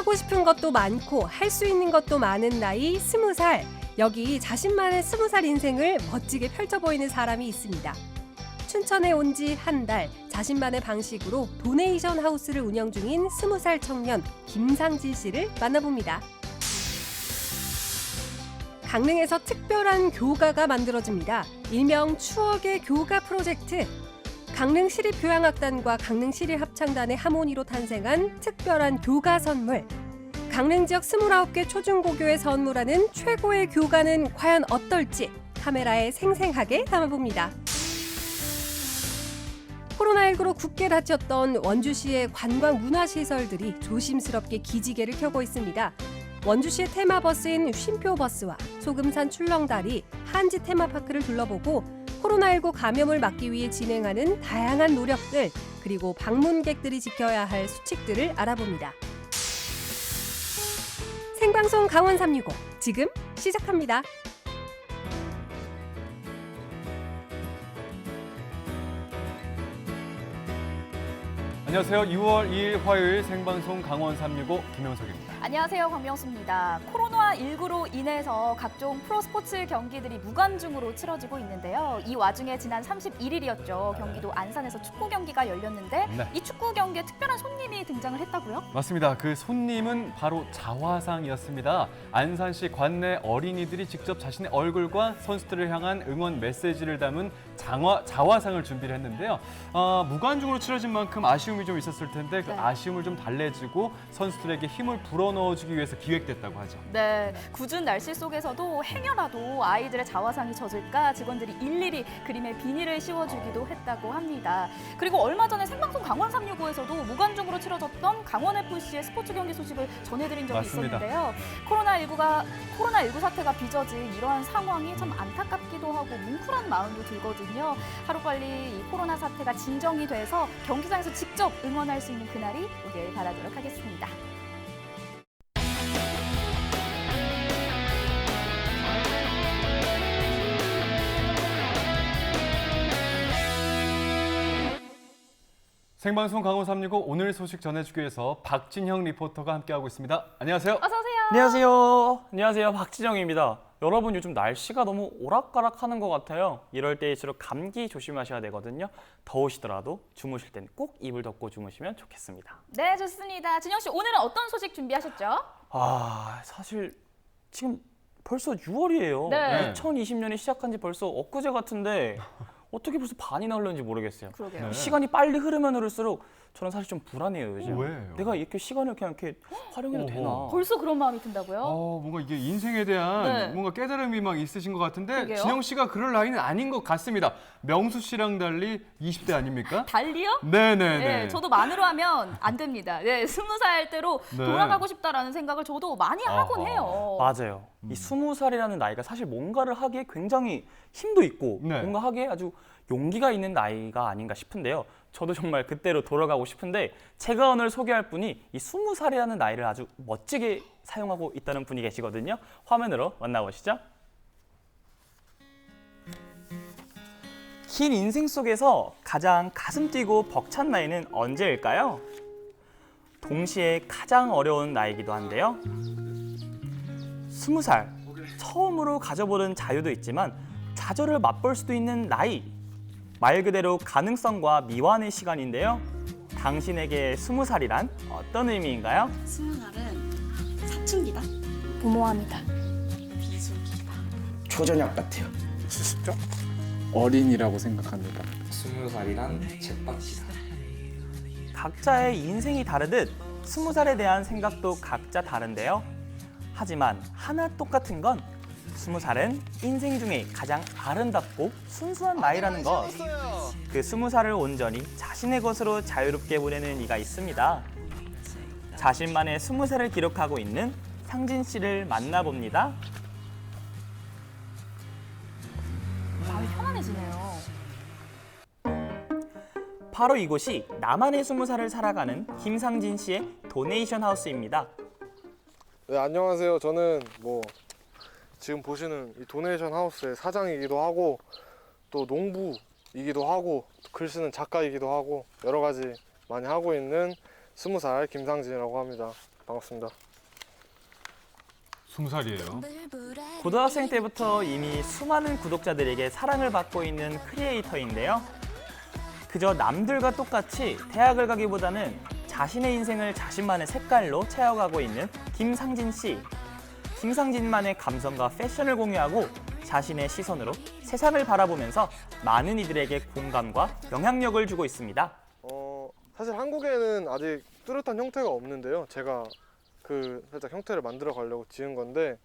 하고 싶은 것도 많고 할 수 있는 것도 많은 나이 20살. 여기 자신만의 20살 인생을 멋지게 펼쳐 보이는 사람이 있습니다. 춘천에 온 지 한 달, 자신만의 방식으로 도네이션 하우스를 운영 중인 20살 청년 김상진 씨를 만나봅니다. 강릉에서 특별한 교가가 만들어집니다. 일명 추억의 교가 프로젝트. 강릉시립교향악단과 강릉시립합창단의 하모니로 탄생한 특별한 교가 선물. 강릉 지역 29개 초중고교에 선물하는 최고의 교가는 과연 어떨지 카메라에 생생하게 담아봅니다. 코로나19로 굳게 닫혔던 원주시의 관광 문화시설들이 조심스럽게 기지개를 켜고 있습니다. 원주시의 테마버스인 쉼표버스와 소금산 출렁다리, 한지 테마파크를 둘러보고 코로나19 감염을 막기 위해 진행하는 다양한 노력들, 그리고 방문객들이 지켜야 할 수칙들을 알아봅니다. 생방송 강원 365 지금 시작합니다. 안녕하세요. 6월 2일 화요일 생방송 강원 365 김영석입니다. 안녕하세요. 광명수입니다. 코로나19로 인해서 각종 프로스포츠 경기들이 무관중으로 치러지고 있는데요. 이 와중에 지난 31일이었죠. 경기도 안산에서 축구 경기가 열렸는데 네. 이 축구 경기에 특별한 손님이 등장을 했다고요? 맞습니다. 그 손님은 바로 자화상이었습니다. 안산시 관내 어린이들이 직접 자신의 얼굴과 선수들을 향한 응원 메시지를 담은 자화상을 준비를 했는데요. 무관중으로 치러진 만큼 아쉬움이 좀 있었을 텐데 그 네. 아쉬움을 좀 달래주고 선수들에게 힘을 불어넣어주기 위해서 기획됐다고 하죠. 네, 궂은 날씨 속에서도 행여라도 아이들의 자화상이 젖을까 직원들이 일일이 그림에 비닐을 씌워주기도 했다고 합니다. 그리고 얼마 전에 생방송 강원 365에서도 무관중으로 치러졌던 강원FC의 스포츠 경기 소식을 전해드린 적이 맞습니다. 있었는데요. 코로나19 사태가 빚어진 이러한 상황이 참 안타깝기도 하고 뭉클한 마음도 들거든요. 하루빨리 이 코로나 사태가 진정이 돼서 경기장에서 직접 응원할 수 있는 그날이 오길 바라도록 하겠습니다. 생방송 강원 365 오늘 소식 전해주기 위해서 박진형 리포터가 함께하고 있습니다. 안녕하세요. 어서 오세요. 안녕하세요. 안녕하세요. 박진영입니다. 여러분 요즘 날씨가 너무 오락가락하는 것 같아요. 이럴 때일수록 감기 조심하셔야 되거든요. 더우시더라도 주무실 땐 꼭 이불 덮고 주무시면 좋겠습니다. 네, 좋습니다. 진영 씨, 오늘은 어떤 소식 준비하셨죠? 사실 지금 벌써 6월이에요. 네. 2020년이 시작한 지 벌써 엊그제 같은데 어떻게 벌써 반이나 흘렀는지 모르겠어요. 그러게요. 네. 시간이 빨리 흐르면 흐를수록 저는 사실 좀 불안해요, 요즘. 왜요? 내가 이렇게 시간을 그냥 이렇게 활용해도 어허. 되나? 벌써 그런 마음이 든다고요? 뭔가 이게 인생에 대한 네. 뭔가 깨달음이 막 있으신 것 같은데 그러게요. 진영 씨가 그럴 나이는 아닌 것 같습니다. 명수 씨랑 달리 20대 아닙니까? 달리요? 네네네. 네, 저도 만으로 하면 안 됩니다. 네, 20살 때로 네. 돌아가고 싶다라는 생각을 저도 많이 하곤 아하. 해요. 맞아요. 이 20살이라는 나이가 사실 뭔가를 하기에 굉장히 힘도 있고 네. 뭔가 하기에 아주 용기가 있는 나이가 아닌가 싶은데요. 저도 정말 그때로 돌아가고 싶은데 제가 오늘 소개할 분이 이 20살이라는 나이를 아주 멋지게 사용하고 있다는 분이 계시거든요. 화면으로 만나보시죠. 긴 인생 속에서 가장 가슴 뛰고 벅찬 나이는 언제일까요? 동시에 가장 어려운 나이이기도 한데요. 20살, 처음으로 가져보는 자유도 있지만 좌절을 맛볼 수도 있는 나이. 말 그대로 가능성과 미완의 시간인데요. 당신에게 20살이란 어떤 의미인가요? 20살은 사춘기다. 무모합니다. 비수기다. 초저녁 같아요. 쉽죠? 어린이라고 생각합니다. 20살이란 쳇바퀴다. 각자의 인생이 다르듯 20살에 대한 생각도 각자 다른데요. 하지만 하나 똑같은 건 20살은 인생 중에 가장 아름답고 순수한 나이라는 것. 그 20살을 온전히 자신의 것으로 자유롭게 보내는 이가 있습니다. 자신만의 20살을 기록하고 있는 상진 씨를 만나봅니다. 마음이 편안해지네요. 바로 이곳이 나만의 20살을 살아가는 김상진 씨의 도네이션 하우스입니다. 네, 안녕하세요. 저는 지금 보시는 이 도네이션 하우스의 사장이기도 하고 또 농부이기도 하고 글 쓰는 작가이기도 하고 여러 가지 많이 하고 있는 20살 김상진이라고 합니다. 반갑습니다. 20살이에요. 고등학생 때부터 이미 수많은 구독자들에게 사랑을 받고 있는 크리에이터인데요. 그저 남들과 똑같이 대학을 가기보다는 자신의 인생을 자신만의 색깔로 채워가고 있는 김상진 씨. 김상진만의 감성과 패션을 공유하고 자신의 시선으로 세상을 바라보면서 많은 이들에게 공감과 영향력을 주고 있습니다. 사실 한국에는 아직 뚜렷한 형태가 없는데요. 제가 살짝 형태를 만들어 가려고 지은 건데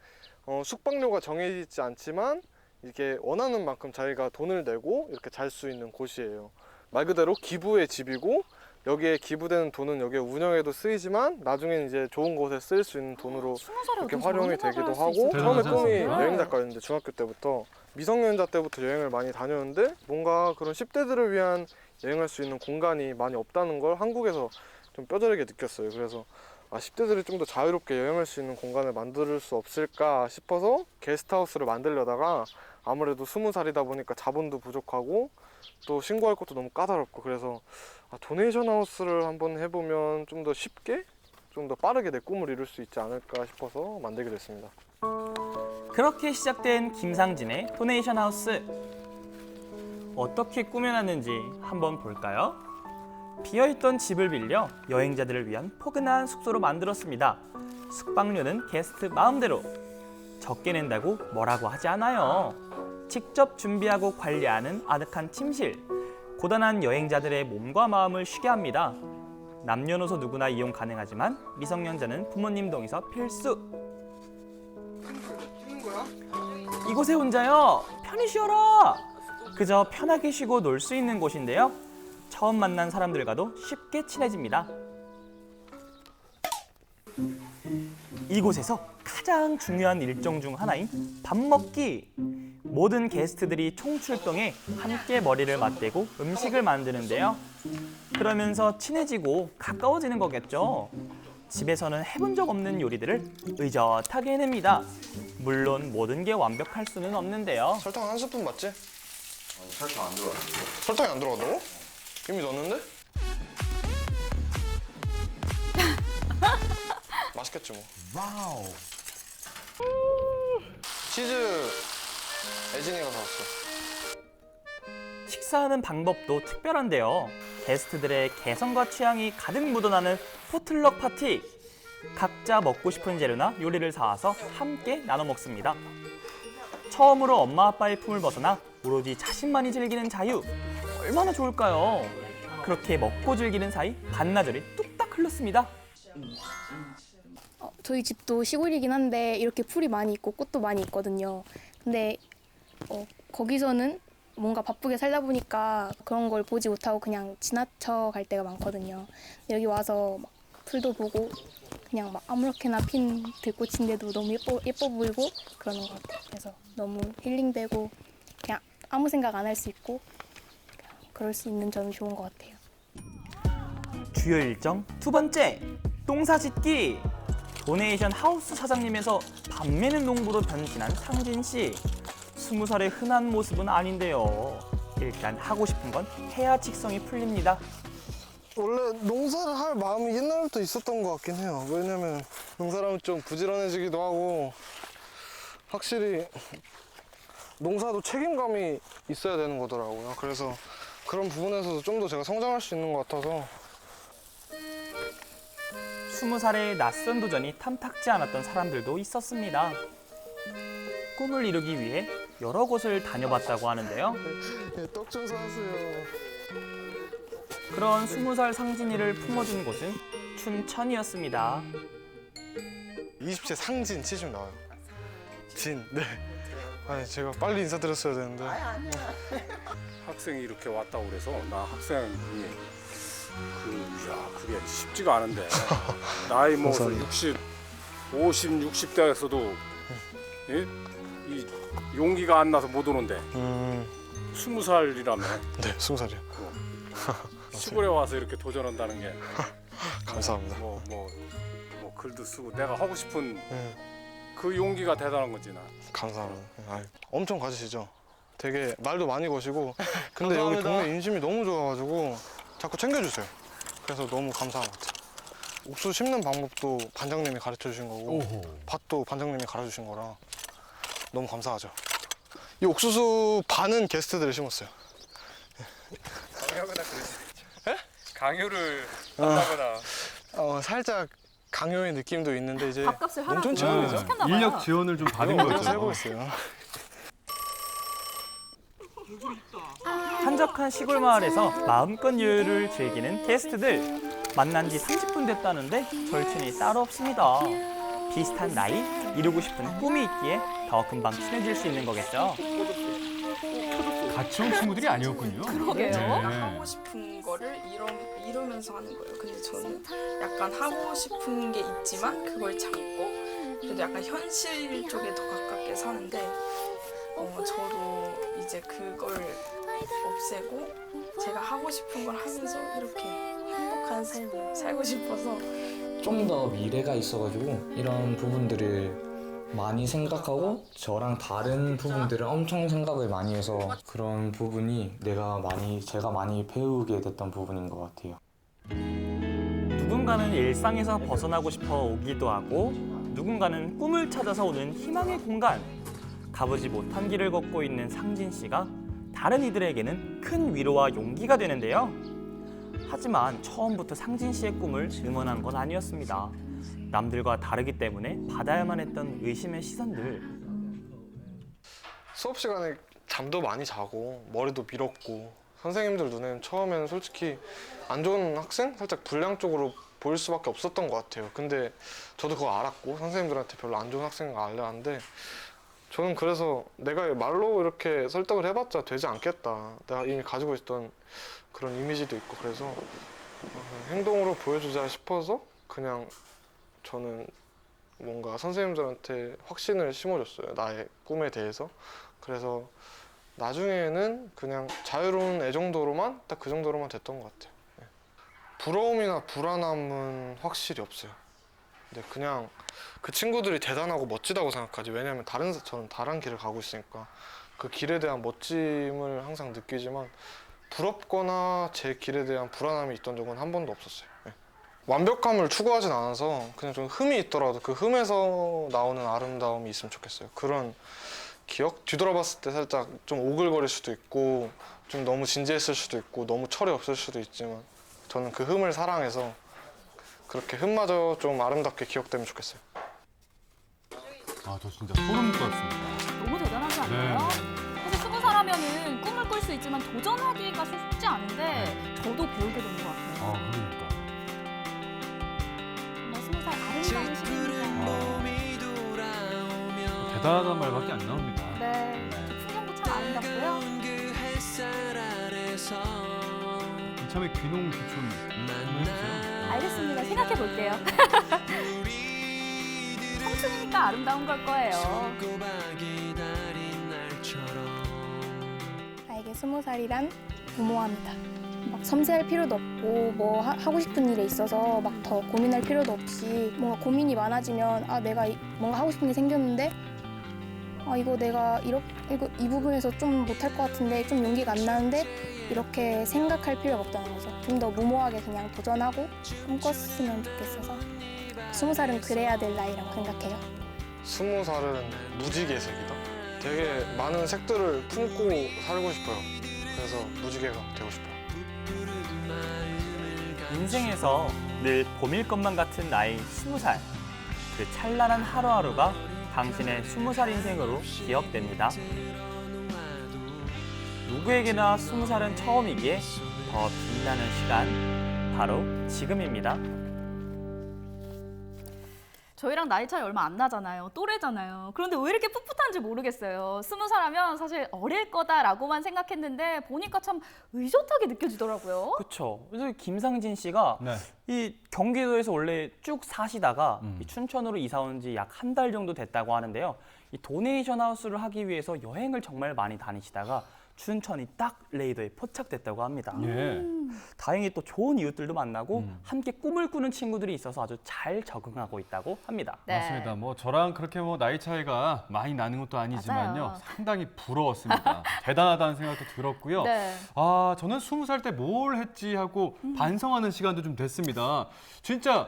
숙박료가 정해지지 않지만 이렇게 원하는 만큼 자기가 돈을 내고 이렇게 잘 수 있는 곳이에요. 말 그대로 기부의 집이고 여기에 기부되는 돈은 여기에 운영에도 쓰이지만 나중엔 이제 좋은 곳에 쓸 수 있는 돈으로 20살에 이렇게 어떻게 활용이 저런 되기도 생각을 할수 하고 있을까요? 처음에 대단하지 꿈이 않습니까? 여행 작가였는데 중학교 때부터 미성년자 때부터 여행을 많이 다녔는데 뭔가 그런 10대들을 위한 여행할 수 있는 공간이 많이 없다는 걸 한국에서 좀 뼈저리게 느꼈어요. 그래서 10대들이 좀 더 자유롭게 여행할 수 있는 공간을 만들 수 없을까 싶어서 게스트하우스를 만들려다가 아무래도 20살이다 보니까 자본도 부족하고 또 신고할 것도 너무 까다롭고 그래서 도네이션 하우스를 한번 해보면 좀 더 쉽게 좀 더 빠르게 내 꿈을 이룰 수 있지 않을까 싶어서 만들게 됐습니다. 그렇게 시작된 김상진의 도네이션 하우스. 어떻게 꾸며놨는지 한번 볼까요? 비어있던 집을 빌려 여행자들을 위한 포근한 숙소로 만들었습니다. 숙박료는 게스트 마음대로. 적게 낸다고 뭐라고 하지 않아요. 직접 준비하고 관리하는 아늑한 침실. 고단한 여행자들의 몸과 마음을 쉬게 합니다. 남녀노소 누구나 이용 가능하지만 미성년자는 부모님 동의서 필수. 이곳에 혼자요? 편히 쉬어라. 그저 편하게 쉬고 놀 수 있는 곳인데요. 처음 만난 사람들과도 쉽게 친해집니다. 이곳에서 가장 중요한 일정 중 하나인 밥 먹기. 모든 게스트들이 총출동해 함께 머리를 맞대고 음식을 만드는데요. 그러면서 친해지고 가까워지는 거겠죠. 집에서는 해본 적 없는 요리들을 의젓하게 해냅니다. 물론 모든 게 완벽할 수는 없는데요. 설탕 한 스푼 맞지? 설탕 안 들어갔는데. 설탕이 안 들어간다고? 이미 넣었는데? 맛있겠지 뭐. 와우. 치즈 애진이가 사왔어. 식사하는 방법도 특별한데요. 게스트들의 개성과 취향이 가득 묻어나는 포틀럭 파티. 각자 먹고 싶은 재료나 요리를 사와서 함께 나눠 먹습니다. 처음으로 엄마 아빠의 품을 벗어나 오로지 자신만이 즐기는 자유. 얼마나 좋을까요? 그렇게 먹고 즐기는 사이 반나절이 뚝딱 흘렀습니다. 저희 집도 시골이긴 한데 이렇게 풀이 많이 있고 꽃도 많이 있거든요. 근데 거기서는 뭔가 바쁘게 살다 보니까 그런 걸 보지 못하고 그냥 지나쳐 갈 때가 많거든요. 여기 와서 막 풀도 보고 그냥 막 아무렇게나 핀 들꽃인데도 너무 예뻐 보이고 그러는 것 같아요. 그래서 너무 힐링되고 그냥 아무 생각 안 할 수 있고 그럴 수 있는 점이 좋은 것 같아요. 주요 일정 두 번째, 똥사 짓기. 도네이션 하우스 사장님에서 밤매는 농부로 변신한 상진 씨. 20살의 흔한 모습은 아닌데요. 일단 하고 싶은 건 해야 직성이 풀립니다. 원래 농사를 할 마음이 옛날부터 있었던 것 같긴 해요. 왜냐면 농사라면 좀 부지런해지기도 하고 확실히 농사도 책임감이 있어야 되는 거더라고요. 그래서 그런 부분에서도 좀 더 제가 성장할 수 있는 것 같아서 20살의 낯선 도전이 탐탁지 않았던 사람들도 있었습니다. 꿈을 이루기 위해 여러 곳을 다녀봤다고 하는데요. 떡 좀 사왔어요. 그런 20살 상진이를 품어준 곳은 춘천이었습니다. 20세 상진 치시면 나와요. 진, 네. 아니 제가 빨리 인사드렸어야 되는데. 학생이 이렇게 왔다고 그래서 나 학생이 그게 쉽지가 않은데 나이 먹어서 60, 60대에서도 이 용기가 안 나서 못 오는데 20살이라며 네, 20살이요. 시골에 와서 이렇게 도전한다는 게 감사합니다. 뭐 글도 쓰고 내가 하고 싶은 네, 그 용기가 대단한 거지 나. 감사합니다. 아이, 엄청 가지시죠. 되게 말도 많이 거시고 근데 여기 동네 인심이 너무 좋아가지고 자꾸 챙겨주세요. 그래서 너무 감사한 것 같아요. 옥수수 심는 방법도 반장님이 가르쳐 주신 거고 오호. 밭도 반장님이 갈아주신 거라 너무 감사하죠. 이 옥수수 반은 게스트들이 심었어요. 강요하거나 그러지. 강요를 한다거나. 살짝 강요의 느낌도 있는데 이제 밥값을 하라고 농촌 체험이죠. 시켰나 봐요. 인력 지원을 좀 받은 그래서 거죠. 해보겠어요. 한적한 시골 마을에서 마음껏 여유를 즐기는 게스트들. 만난 지 30분 됐다는데 절친이 따로 없습니다. 비슷한 나이, 이루고 싶은 꿈이 있기에 더 금방 친해질 수 있는 거겠죠. 같이 온 친구들이 아니었군요. 그러게요. 네. 하고 싶은 거를 이루면서 하는 거예요. 근데 저는 약간 하고 싶은 게 있지만 그걸 참고 그래도 약간 현실 쪽에 더 가깝게 사는데 저도 이제 그걸 없애고 제가 하고 싶은 걸 하면서 이렇게 행복한 삶을 살고 싶어서 좀 더 미래가 있어가지고 이런 부분들을 많이 생각하고 저랑 다른 부분들을 엄청 생각을 많이 해서 그런 부분이 제가 많이 배우게 됐던 부분인 것 같아요. 누군가는 일상에서 벗어나고 싶어 오기도 하고 누군가는 꿈을 찾아서 오는 희망의 공간. 가보지 못한 길을 걷고 있는 상진 씨가 다른 이들에게는 큰 위로와 용기가 되는데요. 하지만 처음부터 상진 씨의 꿈을 응원한 건 아니었습니다. 남들과 다르기 때문에 받아야만 했던 의심의 시선들. 수업 시간에 잠도 많이 자고 머리도 밀었고 선생님들 눈에는 처음에는 솔직히 안 좋은 학생? 살짝 불량 쪽으로 보일 수밖에 없었던 것 같아요. 근데 저도 그거 알았고 선생님들한테 별로 안 좋은 학생인 거 알았는데 저는 그래서 내가 말로 이렇게 설득을 해봤자 되지 않겠다. 내가 이미 가지고 있던 그런 이미지도 있고 그래서 행동으로 보여주자 싶어서 그냥 저는 뭔가 선생님들한테 확신을 심어줬어요. 나의 꿈에 대해서. 그래서 나중에는 그냥 자유로운 애 정도로만 딱 그 정도로만 됐던 것 같아요. 네. 부러움이나 불안함은 확실히 없어요. 근데 그냥 그 친구들이 대단하고 멋지다고 생각하지. 왜냐면 저는 다른 길을 가고 있으니까 그 길에 대한 멋짐을 항상 느끼지만 부럽거나 제 길에 대한 불안함이 있던 적은 한 번도 없었어요. 네. 완벽함을 추구하진 않아서 그냥 좀 흠이 있더라도 그 흠에서 나오는 아름다움이 있으면 좋겠어요. 그런 기억? 뒤돌아봤을 때 살짝 좀 오글거릴 수도 있고 좀 너무 진지했을 수도 있고 너무 철이 없을 수도 있지만 저는 그 흠을 사랑해서 그렇게 흠마저 좀 아름답게 기억되면 좋겠어요. 아, 저 진짜 소름 돋았습니다. 너무 대단하지 않나요? 사실 20살 하면은 꿈을 꿀 수 있지만 도전하기가 쉽지 않은데 저도 배우게 되는 것 같아요. 아, 그러니까. 정말 20살 아름다운 시기입니다. 대단하다는 말밖에 안 나옵니다. 네, 풍경도 참 아름답고요. 이참에 귀농 귀촌 한번 해주세요. 알겠습니다. 생각해 볼게요. 청춘이니까 아름다운 걸 거예요. 나에게 20살이란 무모합니다. 막 섬세할 필요도 없고 뭐 하고 싶은 일에 있어서 막 더 고민할 필요도 없이 뭔가 고민이 많아지면 내가 뭔가 하고 싶은 게 생겼는데 이거 내가 이 부분에서 좀 못할 것 같은데 좀 용기가 안 나는데 이렇게 생각할 필요가 없다는 거죠. 좀 더 무모하게 그냥 도전하고 꿈꿨으면 좋겠어서 20살은 그래야 될 나이라고 생각해요. 20살은 무지개색이다. 되게 많은 색들을 품고 살고 싶어요. 그래서 무지개가 되고 싶어요. 인생에서 늘 봄일 것만 같은 나이 20살. 그 찬란한 하루하루가 당신의 20살 인생으로 기억됩니다. 누구에게나 20살은 처음이기에 더 빛나는 시간, 바로 지금입니다. 저희랑 나이 차이 얼마 안 나잖아요. 또래잖아요. 그런데 왜 이렇게 풋풋한지 모르겠어요. 20살 하면 사실 어릴 거다라고만 생각했는데 보니까 참 의젓하게 느껴지더라고요. 그렇죠. 그래서 김상진 씨가 네. 이 경기도에서 원래 쭉 사시다가 이 춘천으로 이사 온 지 약 한 달 정도 됐다고 하는데요. 이 도네이션 하우스를 하기 위해서 여행을 정말 많이 다니시다가 춘천이 딱 레이더에 포착됐다고 합니다. 예. 다행히 또 좋은 이웃들도 만나고 함께 꿈을 꾸는 친구들이 있어서 아주 잘 적응하고 있다고 합니다. 네. 맞습니다. 뭐 저랑 그렇게 뭐 나이 차이가 많이 나는 것도 아니지만요. 맞아요. 상당히 부러웠습니다. 대단하다는 생각도 들었고요. 네. 아, 저는 20살 때 뭘 했지 하고 반성하는 시간도 좀 됐습니다. 진짜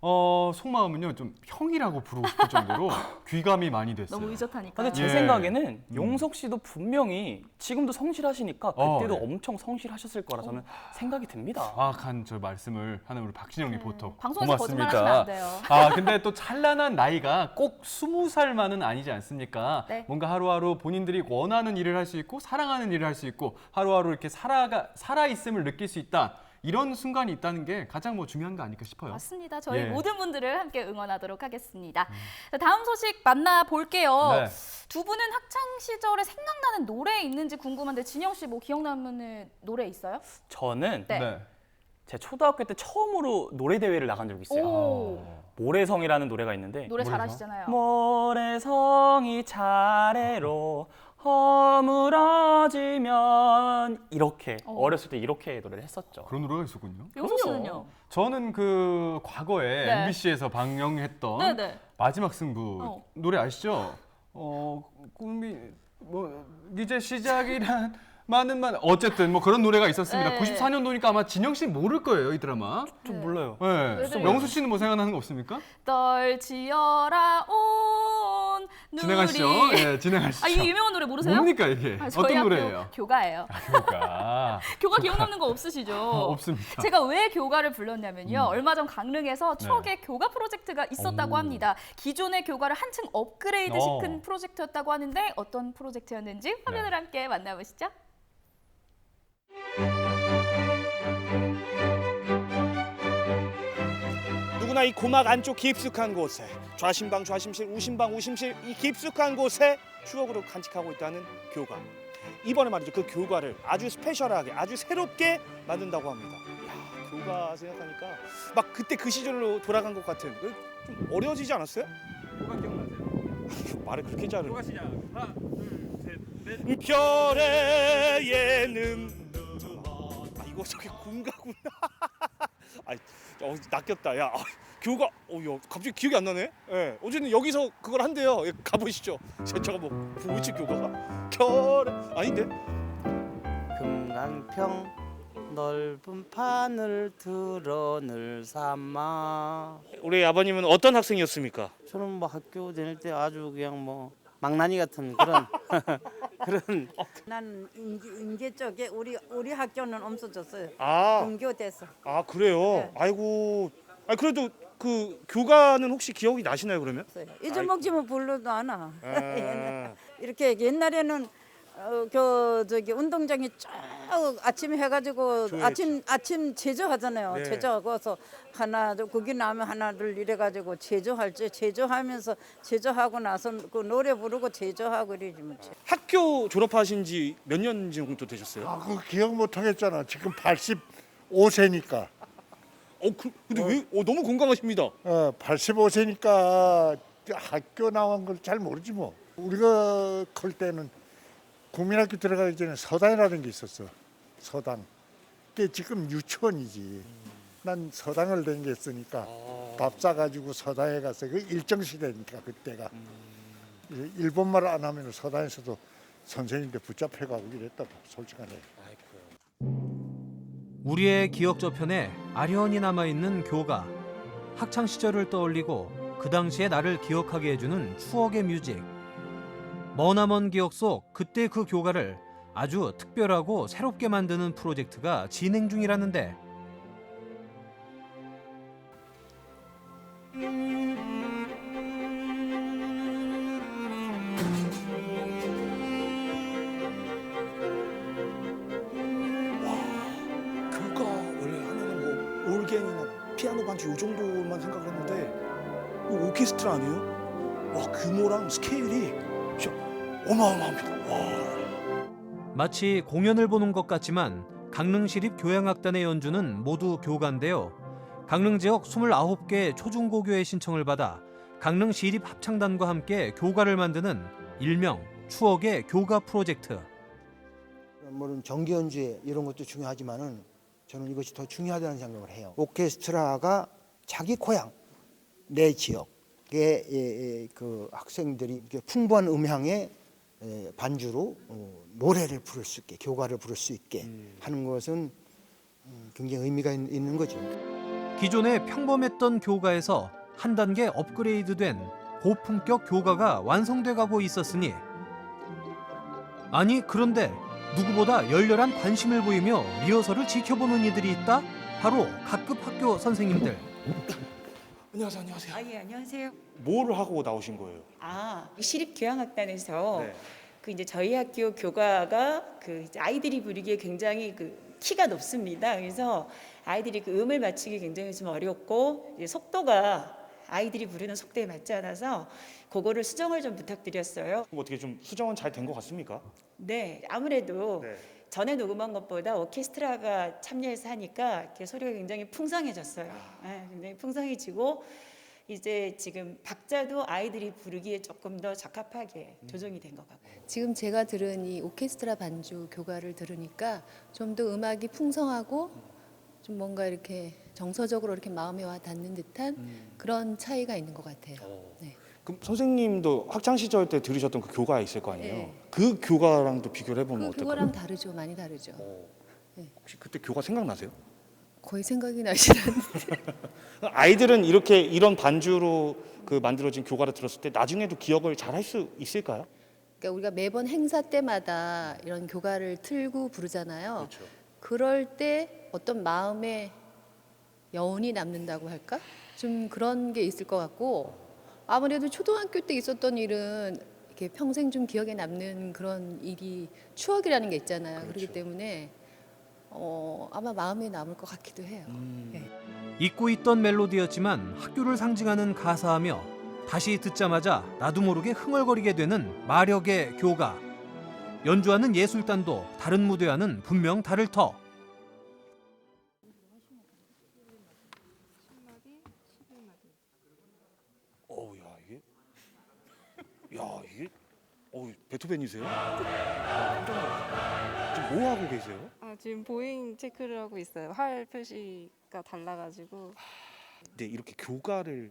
속마음은요 좀 형이라고 부르고 싶을 정도로 귀감이 많이 됐어요. 너무 의젓하니까. 근데 제 예. 생각에는 용석 씨도 분명히 지금도 성실하시니까 그때도 네. 엄청 성실하셨을 거라 저는 생각이 듭니다. 정확한 저 말씀을 하는 우리 박진영 리포터 방송에서 거짓말하시면 고맙습니다. 안 돼요. 근데 또 찬란한 나이가 꼭 20살만은 아니지 않습니까? 네. 뭔가 하루하루 본인들이 원하는 일을 할 수 있고 사랑하는 일을 할 수 있고 하루하루 이렇게 살아있음을 느낄 수 있다. 이런 순간이 있다는 게 가장 중요한 거 아닐까 싶어요. 맞습니다. 저희 예. 모든 분들을 함께 응원하도록 하겠습니다. 자, 다음 소식 만나볼게요. 네. 두 분은 학창 시절에 생각나는 노래 있는지 궁금한데 진영 씨 뭐 기억나는 노래 있어요? 저는 네. 제 초등학교 때 처음으로 노래 대회를 나간 적이 있어요. 오, 모래성이라는 노래가 있는데 노래 뭐래서? 잘하시잖아요. 모래성이 차례로 허물어지면 이렇게 어렸을 때 이렇게 노래를 했었죠. 그런 노래가 있었군요. 용석 씨는요? 저는 그 과거에 네. MBC에서 방영했던 네네. 마지막 승부 어. 노래 아시죠? 꿈이 이제 시작이란 많은 어쨌든 그런 노래가 있었습니다. 네. 94년도니까 아마 진영 씨 모를 거예요, 이 드라마. 좀 몰라요. 네. 네. 영수 씨는 뭐 생각나는 거 없습니까? 떨지어라 온 누리. 진행하시죠. 예, 진행하시죠. 이 유명한 노래 모르세요? 뭡니까 이게? 저희 어떤 학교 노래예요? 교가예요. 교가. 교가 기억나는 거 없으시죠? 없습니다. 제가 왜 교가를 불렀냐면요. 얼마 전 강릉에서 추억의 교가 프로젝트가 있었다고 오. 합니다. 기존의 교가를 한층 업그레이드 시킨 어. 프로젝트였다고 하는데 어떤 프로젝트였는지 화면을 함께 만나보시죠. 누구나 이 고막 안쪽 깊숙한 곳에 좌심방 좌심실 우심방 우심실 이 깊숙한 곳에 추억으로 간직하고 있다는 교가. 이번에 말이죠 그 교가를 아주 스페셜하게 아주 새롭게 만든다고 합니다. 이야, 교가 생각하니까 막 그때 그 시절로 돌아간 것 같은 좀 어려워지지 않았어요? 뭐가 기억나세요? 말을 그렇게 잘해. 교가 시작. 하나, 둘, 셋, 넷. 별의 예능. 이거 저기 군가구나. 낚였다. 야, 교가. 야, 갑자기 기억이 안 나네. 예, 어쨌든 여기서 그걸 한대요. 예, 가보시죠. 제가 뭐 우측 교가가 결 아닌데. 금강평 넓은 판을 드러늘 삼아. 우리 아버님은 어떤 학생이었습니까? 저는 뭐 학교 다닐 때 아주 그냥 뭐 망나니 같은 그런 그런. 난 인계 쪽에 우리 학교는 없어졌어요. 아, 등교돼서. 아 그래요. 네. 아이고. 아 그래도 그 교가는 혹시 기억이 나시나요 그러면? 잊어먹지면 불러도 안 와. 아, 이렇게 옛날에는 저기 운동장에 쭉 아침 해가지고 조회했지. 아침 제조하잖아요. 네. 제조하고서 하나 거기 나면 하나 둘 이래가지고 제조하면서 제조하고 나서 그 노래 부르고 제조하고 이러지 뭐. 학교 졸업하신 지 몇 년 정도 되셨어요? 그거 기억 못 하겠잖아. 지금 85세니까. 근데 왜? 너무 건강하십니다. 85세니까 학교 나온 걸 잘 모르지 뭐. 우리가 클 때는 국민학교 들어가기 전에 서당이라는 게 있었어. 서당. 그게 지금 유치원이지. 난 서당을 다녔으니까 밥 싸가지고 서당에 가서 그 일정 시대니까 그때가. 일본말 안 하면 서당에서도 선생님들 붙잡혀가고 이랬다고 솔직하네. 우리의 기억 저편에 아련히 남아있는 교가. 학창 시절을 떠올리고 그 당시의 나를 기억하게 해주는 추억의 뮤직. 머나먼 기억 속 그때 그 교가를 아주 특별하고 새롭게 만드는 프로젝트가 진행 중이라는데 교가 원래 하면은 뭐 올갱이나 피아노 반주 요 정도만 생각했는데 이거 오케스트라 아니에요? 와 규모랑 스케일이 진짜 어마어마합니다. 와. 마치 공연을 보는 것 같지만 강릉시립 교향악단의 연주는 모두 교가인데요. 강릉 지역 29개 초중고교의 신청을 받아 강릉시립 합창단과 함께 교가를 만드는 일명 추억의 교가 프로젝트. 물론 정기 연주회 이런 것도 중요하지만은 저는 이것이 더 중요하다는 생각을 해요. 오케스트라가 자기 고향, 내 지역의 그 학생들이 이렇게 풍부한 음향의 반주로 노래를 부를 수 있게, 교가를 부를 수 있게 하는 것은 굉장히 의미가 있는 거죠. 기존의 평범했던 교가에서 한 단계 업그레이드된 고품격 교가가 완성돼 가고 있었으니 아니 그런데 누구보다 열렬한 관심을 보이며 리허설을 지켜보는 이들이 있다? 바로 각급 학교 선생님들. 안녕하세요. 안녕하세요. 예, 안녕하세요. 뭘 하고 나오신 거예요? 시립교향악단에서 네. 그 이제 저희 학교 교가가 그 이제 아이들이 부르기에 굉장히 그 키가 높습니다. 그래서 아이들이 그 음을 맞추기 굉장히 좀 어렵고 이제 속도가 아이들이 부르는 속도에 맞지 않아서 그거를 수정을 좀 부탁드렸어요. 그럼 어떻게 좀 수정은 잘 된 것 같습니까? 네, 아무래도 네. 전에 녹음한 것보다 오케스트라가 참여해서 하니까 이렇게 소리가 굉장히 풍성해졌어요. 네, 굉장히 풍성해지고 이제 지금 박자도 아이들이 부르기에 조금 더 적합하게 조정이 된 것 같고요. 지금 제가 들은 이 오케스트라 반주 교가를 들으니까 좀 더 음악이 풍성하고 좀 뭔가 이렇게 정서적으로 이렇게 마음에 와 닿는 듯한 그런 차이가 있는 것 같아요. 네. 그럼 선생님도 학창 시절 때 들으셨던 그 교가 있을 거 아니에요? 네. 그 교가랑도 비교를 해보면 그 어떨까요? 그거랑 다르죠, 많이 다르죠. 혹시 그때 교가 생각나세요? 거의 생각이 나지 않는데. 아이들은 이렇게 이런 반주로 그 만들어진 교가를 들었을 때 나중에도 기억을 잘 할 수 있을까요? 그러니까 우리가 매번 행사 때마다 이런 교가를 틀고 부르잖아요. 그럴 때 어떤 마음의 여운이 남는다고 할까? 좀 그런 게 있을 것 같고 아무래도 초등학교 때 있었던 일은 이렇게 평생 좀 기억에 남는 그런 일이 추억이라는 게 있잖아요. 그렇기 때문에 아마 마음에 남을 것 같기도 해요. 네. 잊고 있던 멜로디였지만 학교를 상징하는 가사하며 다시 듣자마자 나도 모르게 흥얼거리게 되는 마력의 교가. 연주하는 예술단도 다른 무대와는 분명 다를 터. 베토벤이세요? 지금 뭐 하고 계세요? 지금 보잉 체크를 하고 있어요. 활 표시가 달라가지고. 네, 이렇게 교가를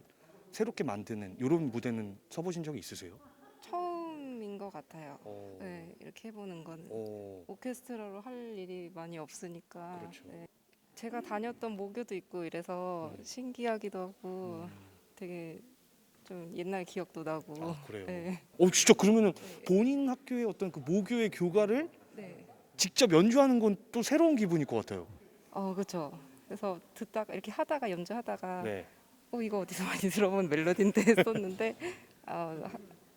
새롭게 만드는 이런 무대는 서보신 적이 있으세요? 처음인 것 같아요. 네, 이렇게 해보는 거는 오케스트라로 할 일이 많이 없으니까. 네. 제가 다녔던 모교도 있고 이래서 신기하기도 하고 되게 좀 옛날 기억도 나고. 그래요? 네. 진짜 그러면은 본인 학교의 어떤 그 모교의 교가를 네. 직접 연주하는 건 또 새로운 기분일 것 같아요. 그렇죠. 그래서 듣다가 이렇게 하다가 연주하다가 네. 이거 어디서 많이 들어본 멜로디인데 했었는데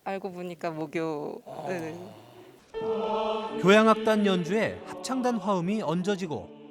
알고 보니까 모교. 네. 교향악단 연주에 합창단 화음이 얹어지고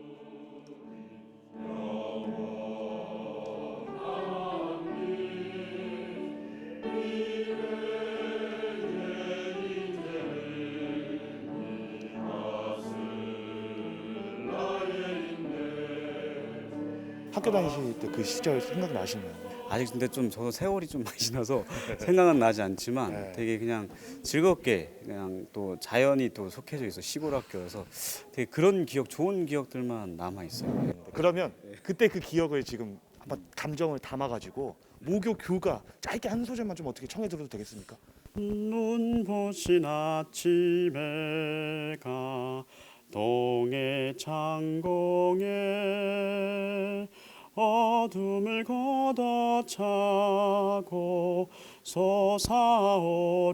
학교 다니실 때 그 시절 생각나시나요? 아직 근데 좀 저도 세월이 좀 많이 지나서 생각은 나지 않지만 되게 그냥 즐겁게 그냥 또 자연이 또 속해져 있어 시골 학교여서 되게 그런 기억 좋은 기억들만 남아 있어요. 그러면 그때 그 기억을 지금 한번 감정을 담아가지고 모교 교가 짧게 한 소절만 좀 어떻게 청해 들어도 되겠습니까? 눈부신 아침에 가 동해 창공에 어둠을 걷어차고 솟아오르니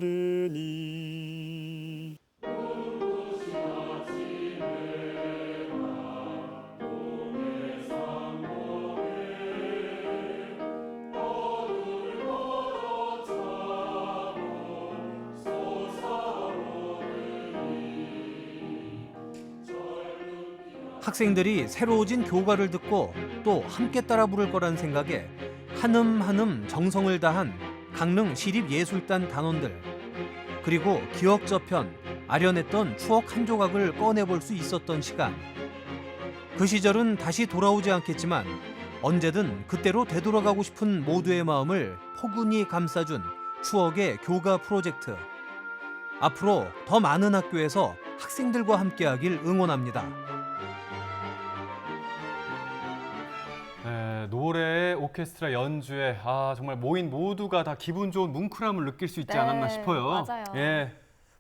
학생들이 새로워진 교가를 듣고 또 함께 따라 부를 거란 생각에 한음 한음 정성을 다한 강릉 시립예술단 단원들 그리고 기억 저편 아련했던 추억 한 조각을 꺼내볼 수 있었던 시간. 그 시절은 다시 돌아오지 않겠지만 언제든 그때로 되돌아가고 싶은 모두의 마음을 포근히 감싸준 추억의 교가 프로젝트. 앞으로 더 많은 학교에서 학생들과 함께하길 응원합니다. 노래, 오케스트라 연주에 정말 모인 모두가 다 기분 좋은 뭉클함을 느낄 수 있지 않았나 싶어요. 맞아요. 예.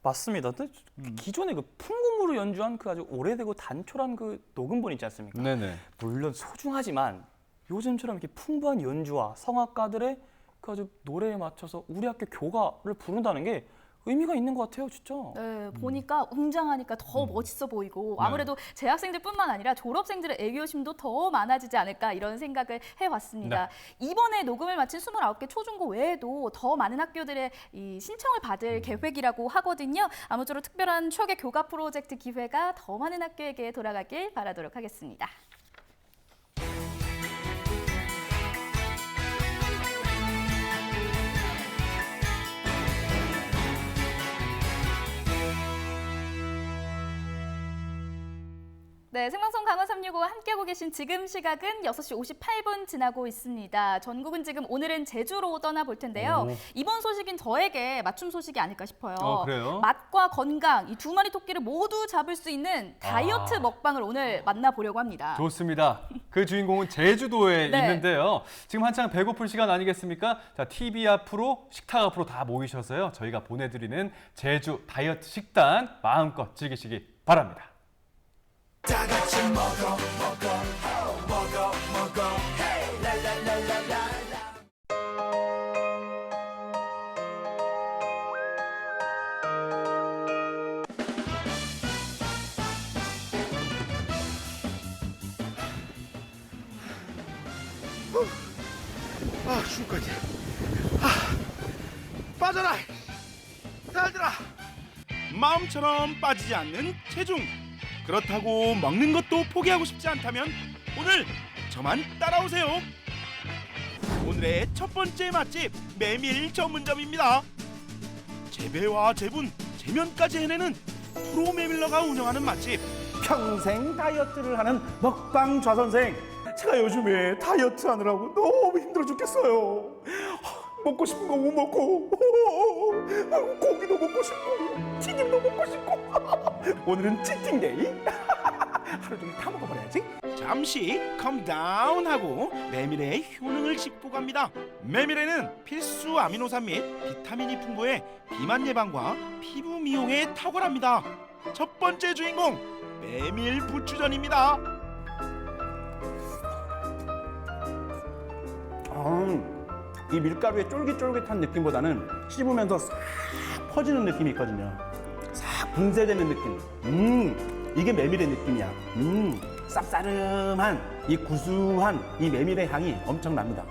맞습니다. 근데 기존에 그 풍금으로 연주한 그 아주 오래되고 단촐한 그 녹음본 있지 않습니까? 네네. 물론 소중하지만 요즘처럼 이렇게 풍부한 연주와 성악가들의 그 아주 노래에 맞춰서 우리 학교 교가를 부른다는 게 의미가 있는 것 같아요, 진짜. 네, 보니까 웅장하니까 더 멋있어 보이고 아무래도 재학생들뿐만 아니라 졸업생들의 애교심도 더 많아지지 않을까 이런 생각을 해봤습니다. 이번에 녹음을 마친 29개 초중고 외에도 더 많은 학교들의 이 신청을 받을 계획이라고 하거든요. 아무쪼록 특별한 추억의 교가 프로젝트 기회가 더 많은 학교에게 돌아가길 바라도록 하겠습니다. 네, 생방송 강원 365 함께하고 계신 지금 시각은 6시 58분 지나고 있습니다. 전국은 지금 오늘은 제주로 떠나볼 텐데요. 이번 소식인 저에게 맞춤 소식이 아닐까 싶어요. 그래요? 맛과 건강, 이 두 마리 토끼를 모두 잡을 수 있는 다이어트 먹방을 오늘 만나보려고 합니다. 좋습니다. 그 주인공은 제주도에 네. 있는데요. 지금 한창 배고플 시간 아니겠습니까? 자, TV 앞으로, 식탁 앞으로 다 모이셔서요. 저희가 보내드리는 제주 다이어트 식단 마음껏 즐기시기 바랍니다. 다 같이 먹어 hey 랄랄랄랄라 죽을 것 같아. 빠져라. 살들아. 마음처럼 빠지지 않는 체중. 그렇다고 먹는 것도 포기하고 싶지 않다면 오늘 저만 따라오세요. 오늘의 첫 번째 맛집 메밀 전문점입니다. 재배와 재분, 재면까지 해내는 프로 메밀러가 운영하는 맛집. 평생 다이어트를 하는 먹방 좌선생. 제가 요즘에 다이어트 하느라고 너무 힘들어 죽겠어요. 먹고 싶은 거 못 먹고, 고기도 먹고 싶고, 튀김도 먹고 싶고. 오늘은 치팅데이. 하루 종일 다 먹어버려야지. 잠시 컴다운하고 메밀의 효능을 짚고 갑니다. 메밀에는 필수 아미노산 및 비타민이 풍부해 비만 예방과 피부 미용에 탁월합니다. 첫 번째 주인공 메밀 부추전입니다. 이 밀가루의 쫄깃쫄깃한 느낌보다는 씹으면서 싹 퍼지는 느낌이 있거든요. 싹 분쇄되는 느낌. 이게 메밀의 느낌이야. 쌉싸름한 이 구수한 이 메밀의 향이 엄청납니다.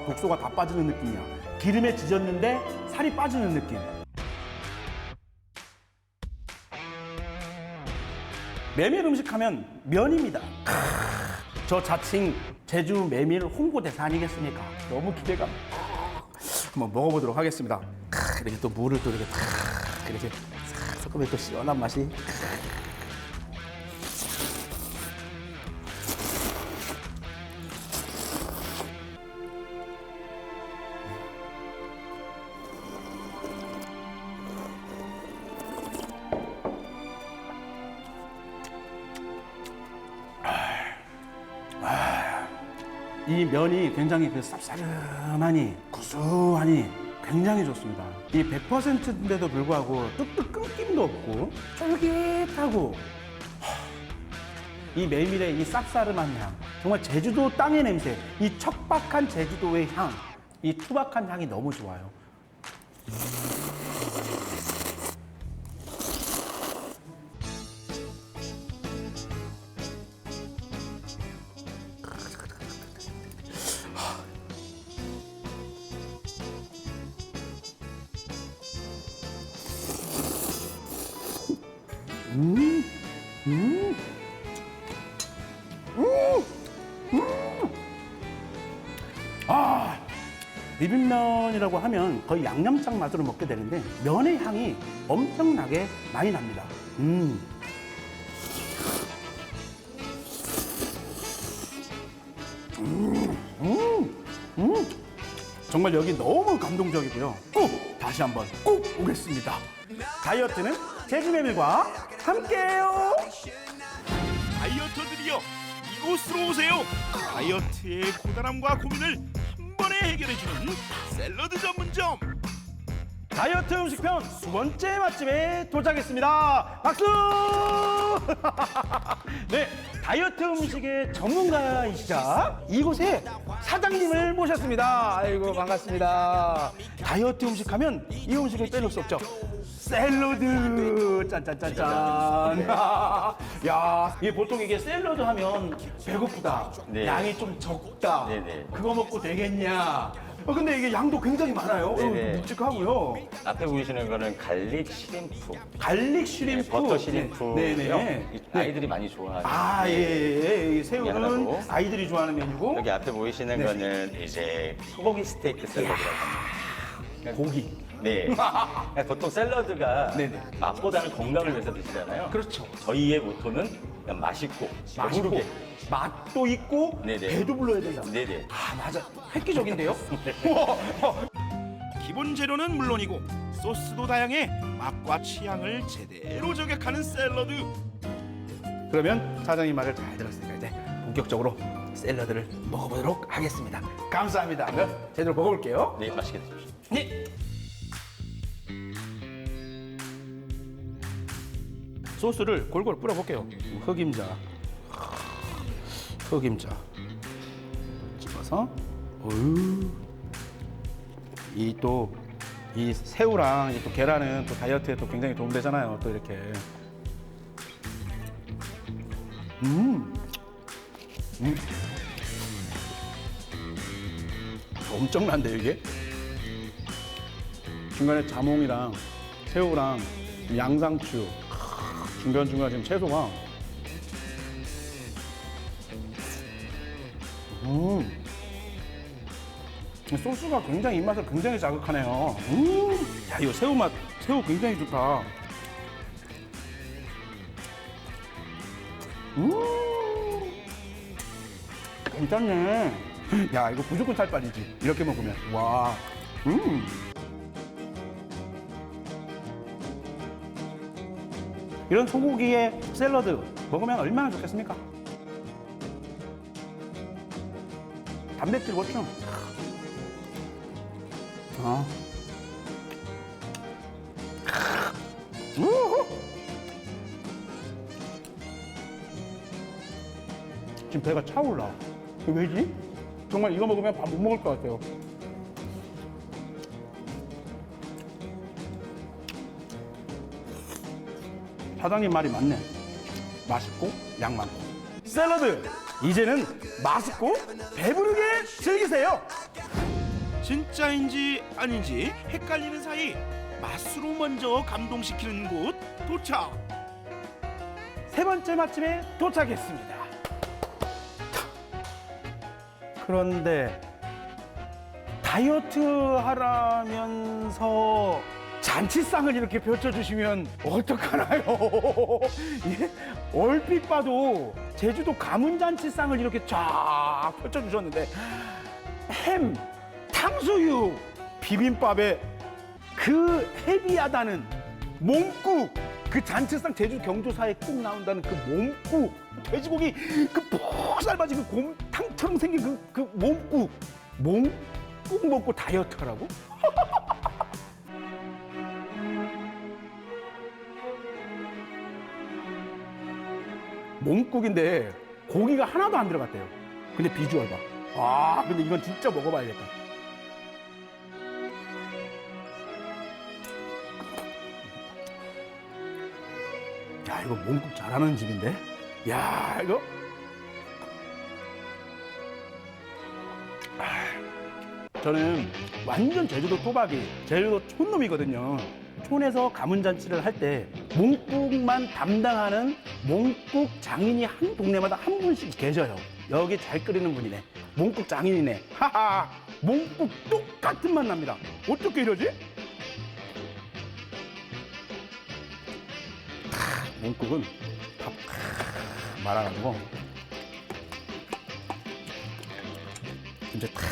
독소가 다 빠지는 느낌이야. 기름에 지졌는데 살이 빠지는 느낌. 메밀 음식 하면 면입니다. 저 자칭 제주 메밀 홍보대사 아니겠습니까? 너무 기대가. 한번 먹어보도록 하겠습니다. 이렇게 또 물을 또 이렇게 이렇게 싹 섞으면 또 시원한 맛이. 이 면이 굉장히 그 쌉싸름하니 구수하니 굉장히 좋습니다. 이 100%인데도 불구하고 뚝뚝 끊김도 없고 쫄깃하고 이 메밀의 이 쌉싸름한 향, 정말 제주도 땅의 냄새, 이 척박한 제주도의 향, 이 투박한 향이 너무 좋아요. 비빔면이라고 하면 거의 양념장 맛으로 먹게 되는데 면의 향이 엄청나게 많이 납니다. 정말 여기 너무 감동적이고요. 꼭 다시 한번 꼭 오겠습니다. 다이어트는 제주메밀과 함께해요. 다이어터들이여 이곳으로 오세요. 다이어트의 고단함과 고민을 한 번에 해결해주는 샐러드 전문점. 다이어트 음식편 두 번째 맛집에 도착했습니다. 박수! 네, 다이어트 음식의 전문가이시자 이곳에 사장님을 모셨습니다. 아이고 반갑습니다. 다이어트 음식 하면 이 음식을 빼놓을 수 없죠. 샐러드 짠짠짠짠. 야, 이게 보통 이게 샐러드 하면 배고프다. 네. 양이 좀 적다. 네네. 그거 먹고 되겠냐? 근데 이게 양도 굉장히 많아요. 네네. 묵직하고요. 앞에 보이시는 거는 갈릭 쉬림프. 갈릭 쉬림프. 네, 버터 쉬림프고요. 네네. 아이들이 많이 좋아하는. 아, 예. 이 새우는 하나고. 아이들이 좋아하는 메뉴고. 여기 앞에 보이시는 네. 거는 이제 소고기 스테이크 샐러드라고 합니다. 고기. 네. 보통 샐러드가 맛보다는 건강을 위해서 드시잖아요. 그렇죠. 저희의 모토는 그냥 맛있고 배부르게. 맛도 있고 네네. 배도 불러야 된다. 네네. 아, 맞아. 획기적인데요? 기본 재료는 물론이고 소스도 다양해 맛과 취향을 제대로 저격하는 샐러드. 그러면 사장님 말을 잘 들었으니까 이제 본격적으로 샐러드를 먹어보도록 하겠습니다. 감사합니다. 그럼 제대로 먹어볼게요. 네, 맛있게 드십시오. 네. 소스를 골고루 뿌려볼게요. 흑임자, 찍어서. 이 새우랑 또 계란은 또 다이어트에 또 굉장히 도움되잖아요. 또 이렇게. 엄청난데 이게? 중간에 자몽이랑 새우랑 양상추, 중간중간 지금 채소가 소스가 굉장히 입맛을 굉장히 자극하네요. 야, 이거 새우 굉장히 좋다. 괜찮네. 야, 이거 무조건 살 빠지지. 이렇게 먹으면. 와. 이런 소고기의 샐러드 먹으면 얼마나 좋겠습니까? 단백질 보충. 지금 배가 차올라. 왜지? 정말 이거 먹으면 밥 못 먹을 것 같아요. 사장님 말이 맞네. 맛있고 양 많고. 샐러드! 이제는 맛있고 배부르게 즐기세요. 진짜인지 아닌지 헷갈리는 사이 맛으로 먼저 감동시키는 곳 도착. 세 번째 맛집에 도착했습니다. 그런데 다이어트 하라면서 잔치상을 이렇게 펼쳐주시면 어떡하나요? 예? 얼핏 봐도 제주도 가문잔치상을 이렇게 쫙 펼쳐주셨는데 햄, 탕수육, 비빔밥에 그 헤비하다는 몸국, 그 잔치상 제주 경조사에 꼭 나온다는 그 몸국, 돼지고기 그 푹 삶아진 그 곰탕처럼 생긴 그 몸국 먹고 다이어트 하라고? 몸국인데 고기가 하나도 안 들어갔대요. 근데 비주얼 봐. 아, 근데 이건 진짜 먹어봐야겠다. 야, 이거 몸국 잘하는 집인데? 야, 이거. 저는 완전 제주도 토박이, 제주도 촌놈이거든요. 촌에서 가문잔치를 할 때 몸국만 담당하는 몸국 장인이 한 동네마다 한 분씩 계셔요. 여기 잘 끓이는 분이네. 몸국 장인이네. 하하, 몸국 똑같은 맛 납니다. 어떻게 이러지? 몸국은 밥 말아가지고 이제 딱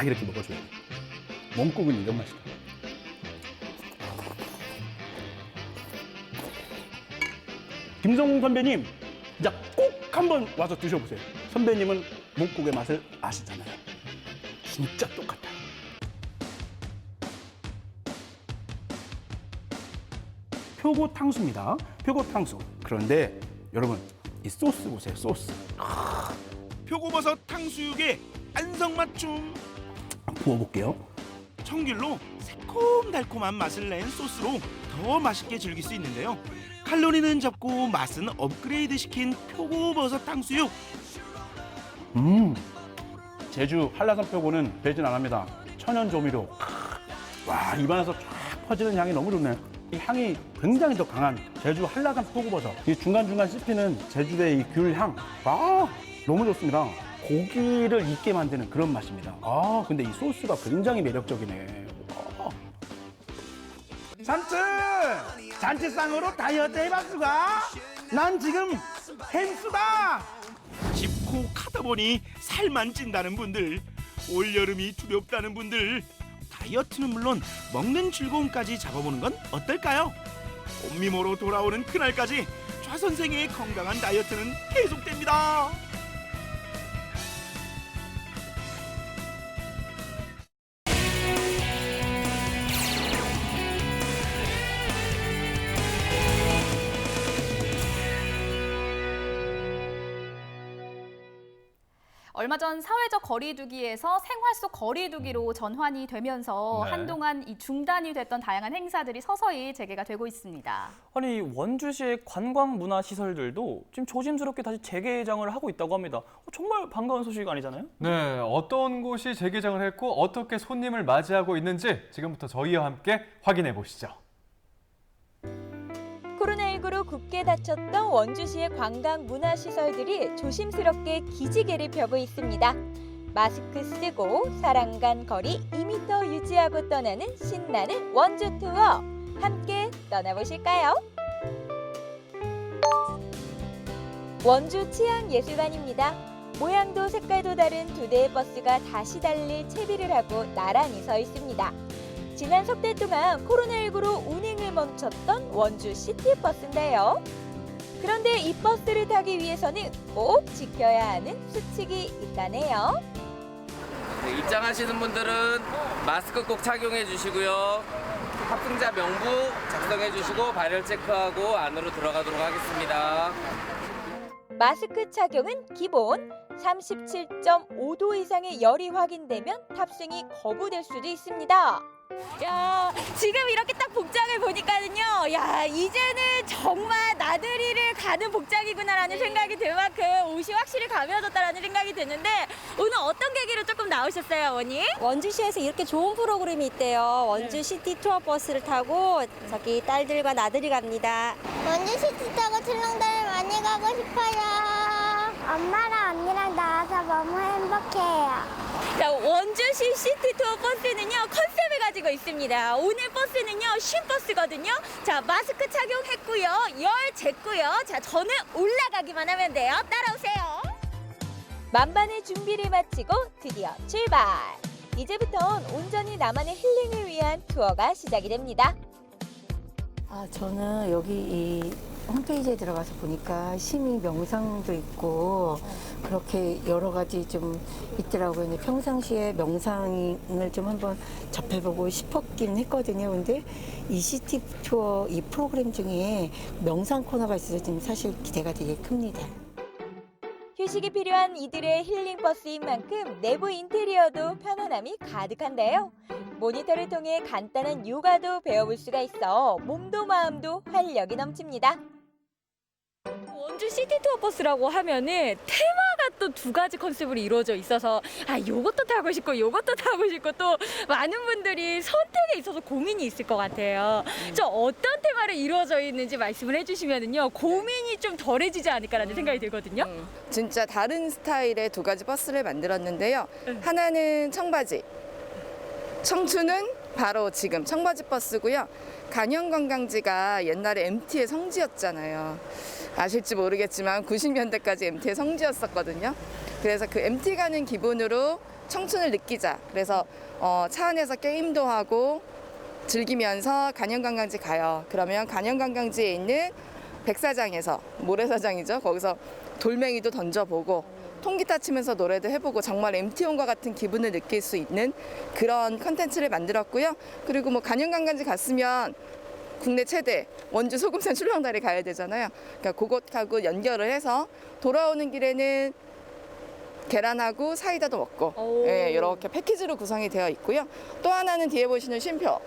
이렇게 먹어줘요. 몸국은 이런 맛이다. 김성웅 선배님, 진짜 꼭 한번 와서 드셔보세요. 선배님은 몸국의 맛을 아시잖아요. 진짜 똑같아요. 표고 탕수입니다. 표고 탕수. 그런데 여러분 이 소스 보세요. 소스. 표고버섯 탕수육에 안성맞춤. 부어볼게요. 청귤로 새콤달콤한 맛을 낸 소스로 더 맛있게 즐길 수 있는데요. 칼로리는 적고 맛은 업그레이드 시킨 표고버섯 탕수육. 제주 한라산 표고는 배진 안 합니다. 천연 조미료. 와, 입안에서 쫙 퍼지는 향이 너무 좋네요. 이 향이 굉장히 더 강한 제주 한라산 표고버섯. 이 중간중간 씹히는 제주의 이 귤 향. 아, 너무 좋습니다. 고기를 익게 만드는 그런 맛입니다. 아, 근데 이 소스가 굉장히 매력적이네. 삼촌! 잔치상으로 다이어트 해봤수가? 난 지금 햄수다! 집코 카다 보니 살만 찐다는 분들, 올여름이 두렵다는 분들, 다이어트는 물론 먹는 즐거움까지 잡아보는 건 어떨까요? 온미모로 돌아오는 그날까지 좌 선생의 건강한 다이어트는 계속됩니다. 얼마 전 사회적 거리두기에서 생활 속 거리두기로 전환이 되면서 네. 한동안 이 중단이 됐던 다양한 행사들이 서서히 재개가 되고 있습니다. 아니 원주시의 관광문화시설들도 지금 조심스럽게 다시 재개장을 하고 있다고 합니다. 정말 반가운 소식 아니잖아요? 네, 어떤 곳이 재개장을 했고 어떻게 손님을 맞이하고 있는지 지금부터 저희와 함께 확인해 보시죠. 코로나19로 굳게 닫혔던 원주시의 관광문화시설들이 조심스럽게 기지개를 펴고 있습니다. 마스크 쓰고 사람 간 거리 2m 유지하고 떠나는 신나는 원주 투어. 함께 떠나보실까요? 원주 치안예술관입니다. 모양도 색깔도 다른 두 대의 버스가 다시 달릴 채비를 하고 나란히 서 있습니다. 지난 석 달 동안 코로나19로 운행을 멈췄던 원주 시티버스인데요. 그런데 이 버스를 타기 위해서는 꼭 지켜야 하는 수칙이 있다네요. 네, 입장하시는 분들은 마스크 꼭 착용해 주시고요. 탑승자 명부 작성해 주시고 발열 체크하고 안으로 들어가도록 하겠습니다. 마스크 착용은 기본. 37.5도 이상의 열이 확인되면 탑승이 거부될 수도 있습니다. 야, 지금 이렇게 딱 복장을 보니까는요, 야, 이제는 정말 나들이를 가는 복장이구나라는 생각이 들 만큼 옷이 확실히 가벼워졌다라는 생각이 드는데, 오늘 어떤 계기로 조금 나오셨어요, 어머니? 원주시에서 이렇게 좋은 프로그램이 있대요. 원주 시티 투어 버스를 타고 저기 딸들과 나들이 갑니다. 원주 시티 타고 출렁다리 많이 가고 싶어요. 엄마랑 언니랑 나와서 너무 행복해요. 자, 원주시 시티 투어 버스는요, 컨셉을 가지고 있습니다. 오늘 버스는요, 쉼버스거든요. 자, 마스크 착용했고요, 열 쟀고요. 자, 저는 올라가기만 하면 돼요. 따라오세요. 만반의 준비를 마치고 드디어 출발! 이제부턴 온전히 나만의 힐링을 위한 투어가 시작이 됩니다. 저는 여기 이 홈페이지에 들어가서 보니까 시민 명상도 있고 그렇게 여러 가지 좀 있더라고요. 근데 평상시에 명상을 좀 한번 접해보고 싶었긴 했거든요. 근데 이 시티 투어 이 프로그램 중에 명상 코너가 있어서 지금 사실 기대가 되게 큽니다. 휴식이 필요한 이들의 힐링 버스인 만큼 내부 인테리어도 편안함이 가득한데요. 모니터를 통해 간단한 요가도 배워볼 수가 있어 몸도 마음도 활력이 넘칩니다. 원주 시티 투어 버스라고 하면은 테마가 또 두 가지 컨셉으로 이루어져 있어서 요것도 타고 싶고 요것도 타고 싶고 또 많은 분들이 선택에 있어서 고민이 있을 것 같아요. 저 어떤 테마로 이루어져 있는지 말씀을 해주시면은요 고민이 좀 덜해지지 않을까라는 생각이 들거든요. 진짜 다른 스타일의 두 가지 버스를 만들었는데요. 하나는 청바지, 청춘은 바로 지금 청바지 버스고요. 간현관광지가 옛날에 MT의 성지였잖아요. 아실지 모르겠지만 90년대까지 MT의 성지였었거든요. 그래서 그 MT 가는 기분으로 청춘을 느끼자. 그래서 차 안에서 게임도 하고 즐기면서 간현관광지 가요. 그러면 간현관광지에 있는 백사장에서, 모래사장이죠. 거기서 돌멩이도 던져보고 통기타 치면서 노래도 해보고 정말 MT온과 같은 기분을 느낄 수 있는 그런 컨텐츠를 만들었고요. 그리고 뭐 간현관광지 갔으면 국내 최대 원주 소금산 출렁다리 가야 되잖아요. 그러니까 그것하고 연결을 해서 돌아오는 길에는 계란하고 사이다도 먹고 예, 이렇게 패키지로 구성이 되어 있고요. 또 하나는 뒤에 보시는 쉼표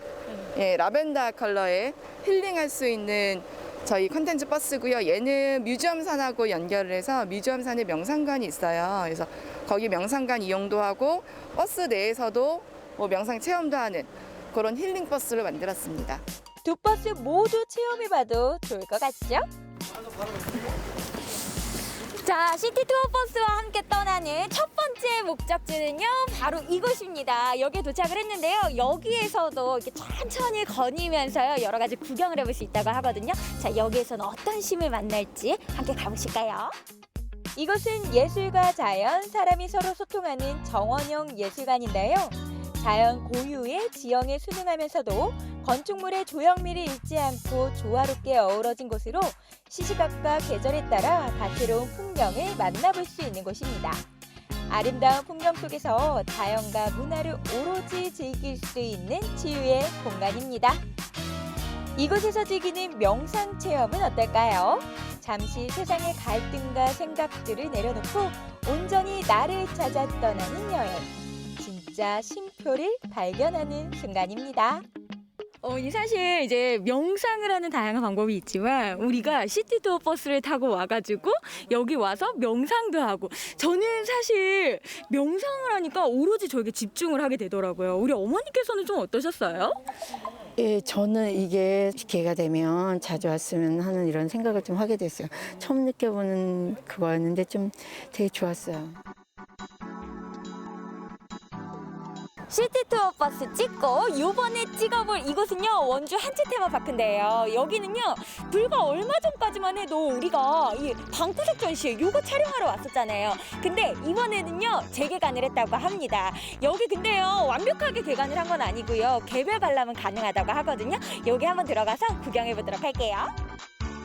예, 라벤더 컬러의 힐링할 수 있는 저희 컨텐츠 버스고요. 얘는 뮤지엄산하고 연결을 해서 뮤지엄산에 명상관이 있어요. 그래서 거기 명상관 이용도 하고 버스 내에서도 뭐 명상 체험도 하는 그런 힐링 버스를 만들었습니다. 두 버스 모두 체험해봐도 좋을 것 같죠? 자, 시티투어 버스와 함께 떠나는 첫 번째 목적지는요, 바로 이곳입니다. 여기에 도착을 했는데요. 여기에서도 이렇게 천천히 거니면서요, 여러 가지 구경을 해볼 수 있다고 하거든요. 자, 여기에서는 어떤 심을 만날지 함께 가보실까요? 이곳은 예술과 자연, 사람이 서로 소통하는 정원형 예술관인데요. 자연 고유의 지형에 순응하면서도 건축물의 조형미를 잃지 않고 조화롭게 어우러진 곳으로 시시각각 계절에 따라 다채로운 풍경을 만나볼 수 있는 곳입니다. 아름다운 풍경 속에서 자연과 문화를 오로지 즐길 수 있는 치유의 공간입니다. 이곳에서 즐기는 명상 체험은 어떨까요? 잠시 세상의 갈등과 생각들을 내려놓고 온전히 나를 찾아 떠나는 여행. 진짜 쉼표를 발견하는 순간입니다. 사실 이제 명상을 하는 다양한 방법이 있지만 우리가 시티투어 버스를 타고 와가지고 여기 와서 명상도 하고 저는 사실 명상을 하니까 오로지 저에게 집중을 하게 되더라고요. 우리 어머니께서는 좀 어떠셨어요? 예, 저는 이게 기회가 되면 자주 왔으면 하는 이런 생각을 좀 하게 됐어요. 처음 느껴보는 그거였는데 좀 되게 좋았어요. 시티투어 버스 찍고 이번에 찍어볼 이곳은요, 원주 한치 테마파크인데요. 여기는요, 불과 얼마 전까지만 해도 우리가 이 방구석 전시회 요거 촬영하러 왔었잖아요. 근데 이번에는요, 재개관을 했다고 합니다. 여기 근데요, 완벽하게 개관을 한 건 아니고요, 개별 관람은 가능하다고 하거든요. 여기 한번 들어가서 구경해 보도록 할게요.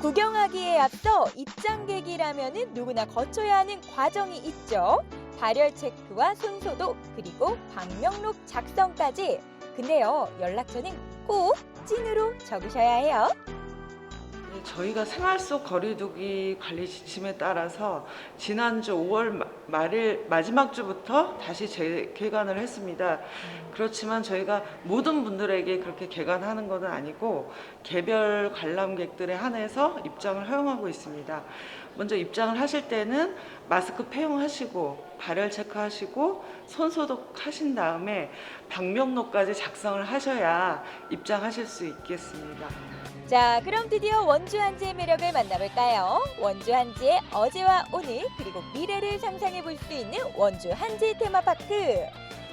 구경하기에 앞서 입장객이라면은 누구나 거쳐야 하는 과정이 있죠. 발열 체크와 손소독, 그리고 방명록 작성까지. 근데요, 연락처는 꼭 찐으로 적으셔야 해요. 저희가 생활 속 거리두기 관리 지침에 따라서 지난주 5월 말일 마지막 주부터 다시 재개관을 했습니다. 그렇지만 저희가 모든 분들에게 그렇게 개관하는 것은 아니고 개별 관람객들에 한해서 입장을 허용하고 있습니다. 먼저 입장을 하실 때는 마스크 폐용하시고 발열 체크하시고 손소독 하신 다음에 방명록까지 작성을 하셔야 입장하실 수 있겠습니다. 자, 그럼 드디어 원주 한지의 매력을 만나볼까요? 원주 한지의 어제와 오늘, 그리고 미래를 상상해 볼 수 있는 원주 한지 테마파크.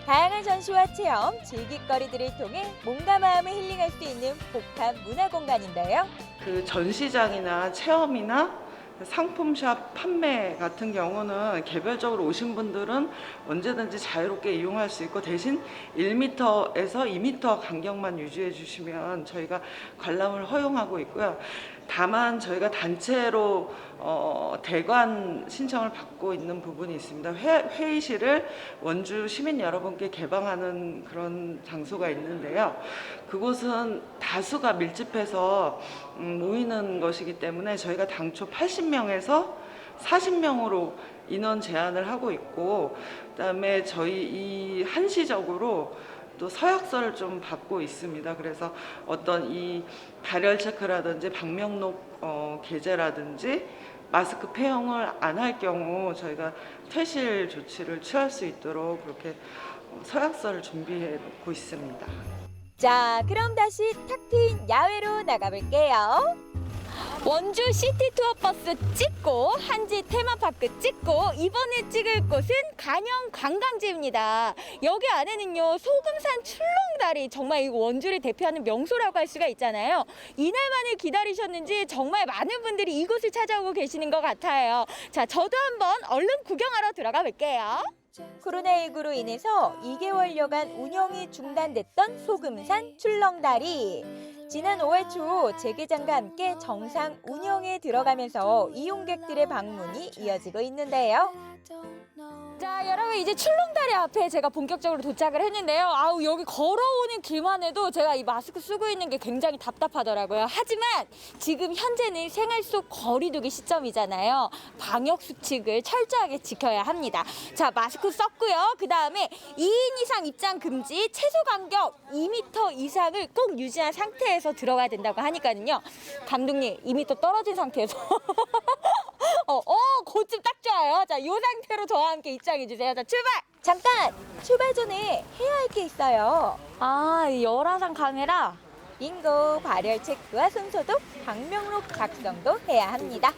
다양한 전시와 체험, 즐길거리들을 통해 몸과 마음을 힐링할 수 있는 복합 문화 공간인데요. 그 전시장이나 체험이나 상품샵 판매 같은 경우는 개별적으로 오신 분들은 언제든지 자유롭게 이용할 수 있고, 대신 1m에서 2m 간격만 유지해 주시면 저희가 관람을 허용하고 있고요. 다만 저희가 단체로 대관 신청을 받고 있는 부분이 있습니다. 회의실을 원주 시민 여러분께 개방하는 그런 장소가 있는데요. 그곳은 다수가 밀집해서 모이는 것이기 때문에 저희가 당초 80명에서 40명으로 인원 제한을 하고 있고, 그다음에 저희 이 한시적으로 또 서약서를 좀 받고 있습니다. 그래서 어떤 이 발열 체크라든지 방명록 게재라든지 마스크 폐용을 안 할 경우 저희가 퇴실 조치를 취할 수 있도록 그렇게 서약서를 준비해 놓고 있습니다. 자, 그럼 다시 탁 트인 야외로 나가볼게요. 원주 시티투어 버스 찍고 한지 테마파크 찍고 이번에 찍을 곳은 간영 관광지입니다. 여기 안에는요, 소금산 출렁다리, 정말 이거 원주를 대표하는 명소라고 할 수가 있잖아요. 이날만을 기다리셨는지 정말 많은 분들이 이곳을 찾아오고 계시는 것 같아요. 자, 저도 한번 얼른 구경하러 들어가 볼게요. 코로나19로 인해서 2개월여간 운영이 중단됐던 소금산 출렁다리. 지난 5월 초 재개장과 함께 정상 운영에 들어가면서 이용객들의 방문이 이어지고 있는데요. 자, 여러분 이제 출렁다리 앞에 제가 본격적으로 도착을 했는데요. 아우, 여기 걸어오는 길만 해도 제가 이 마스크 쓰고 있는 게 굉장히 답답하더라고요. 하지만 지금 현재는 생활 속 거리두기 시점이잖아요. 방역 수칙을 철저하게 지켜야 합니다. 자, 마스크 썼고요. 그다음에 2인 이상 입장 금지, 최소 간격 2m 이상을 꼭 유지한 상태에서 들어가야 된다고 하니까요. 감독님, 2m 떨어진 상태에서 고집 딱 좋아요. 자, 이 상태로 저와 함께 입장해주세요. 자, 출발! 잠깐! 출발 전에 해야 할 게 있어요. 아, 이 열화상 카메라. 빙고, 발열 체크와 손소독, 방명록 작성도 해야 합니다.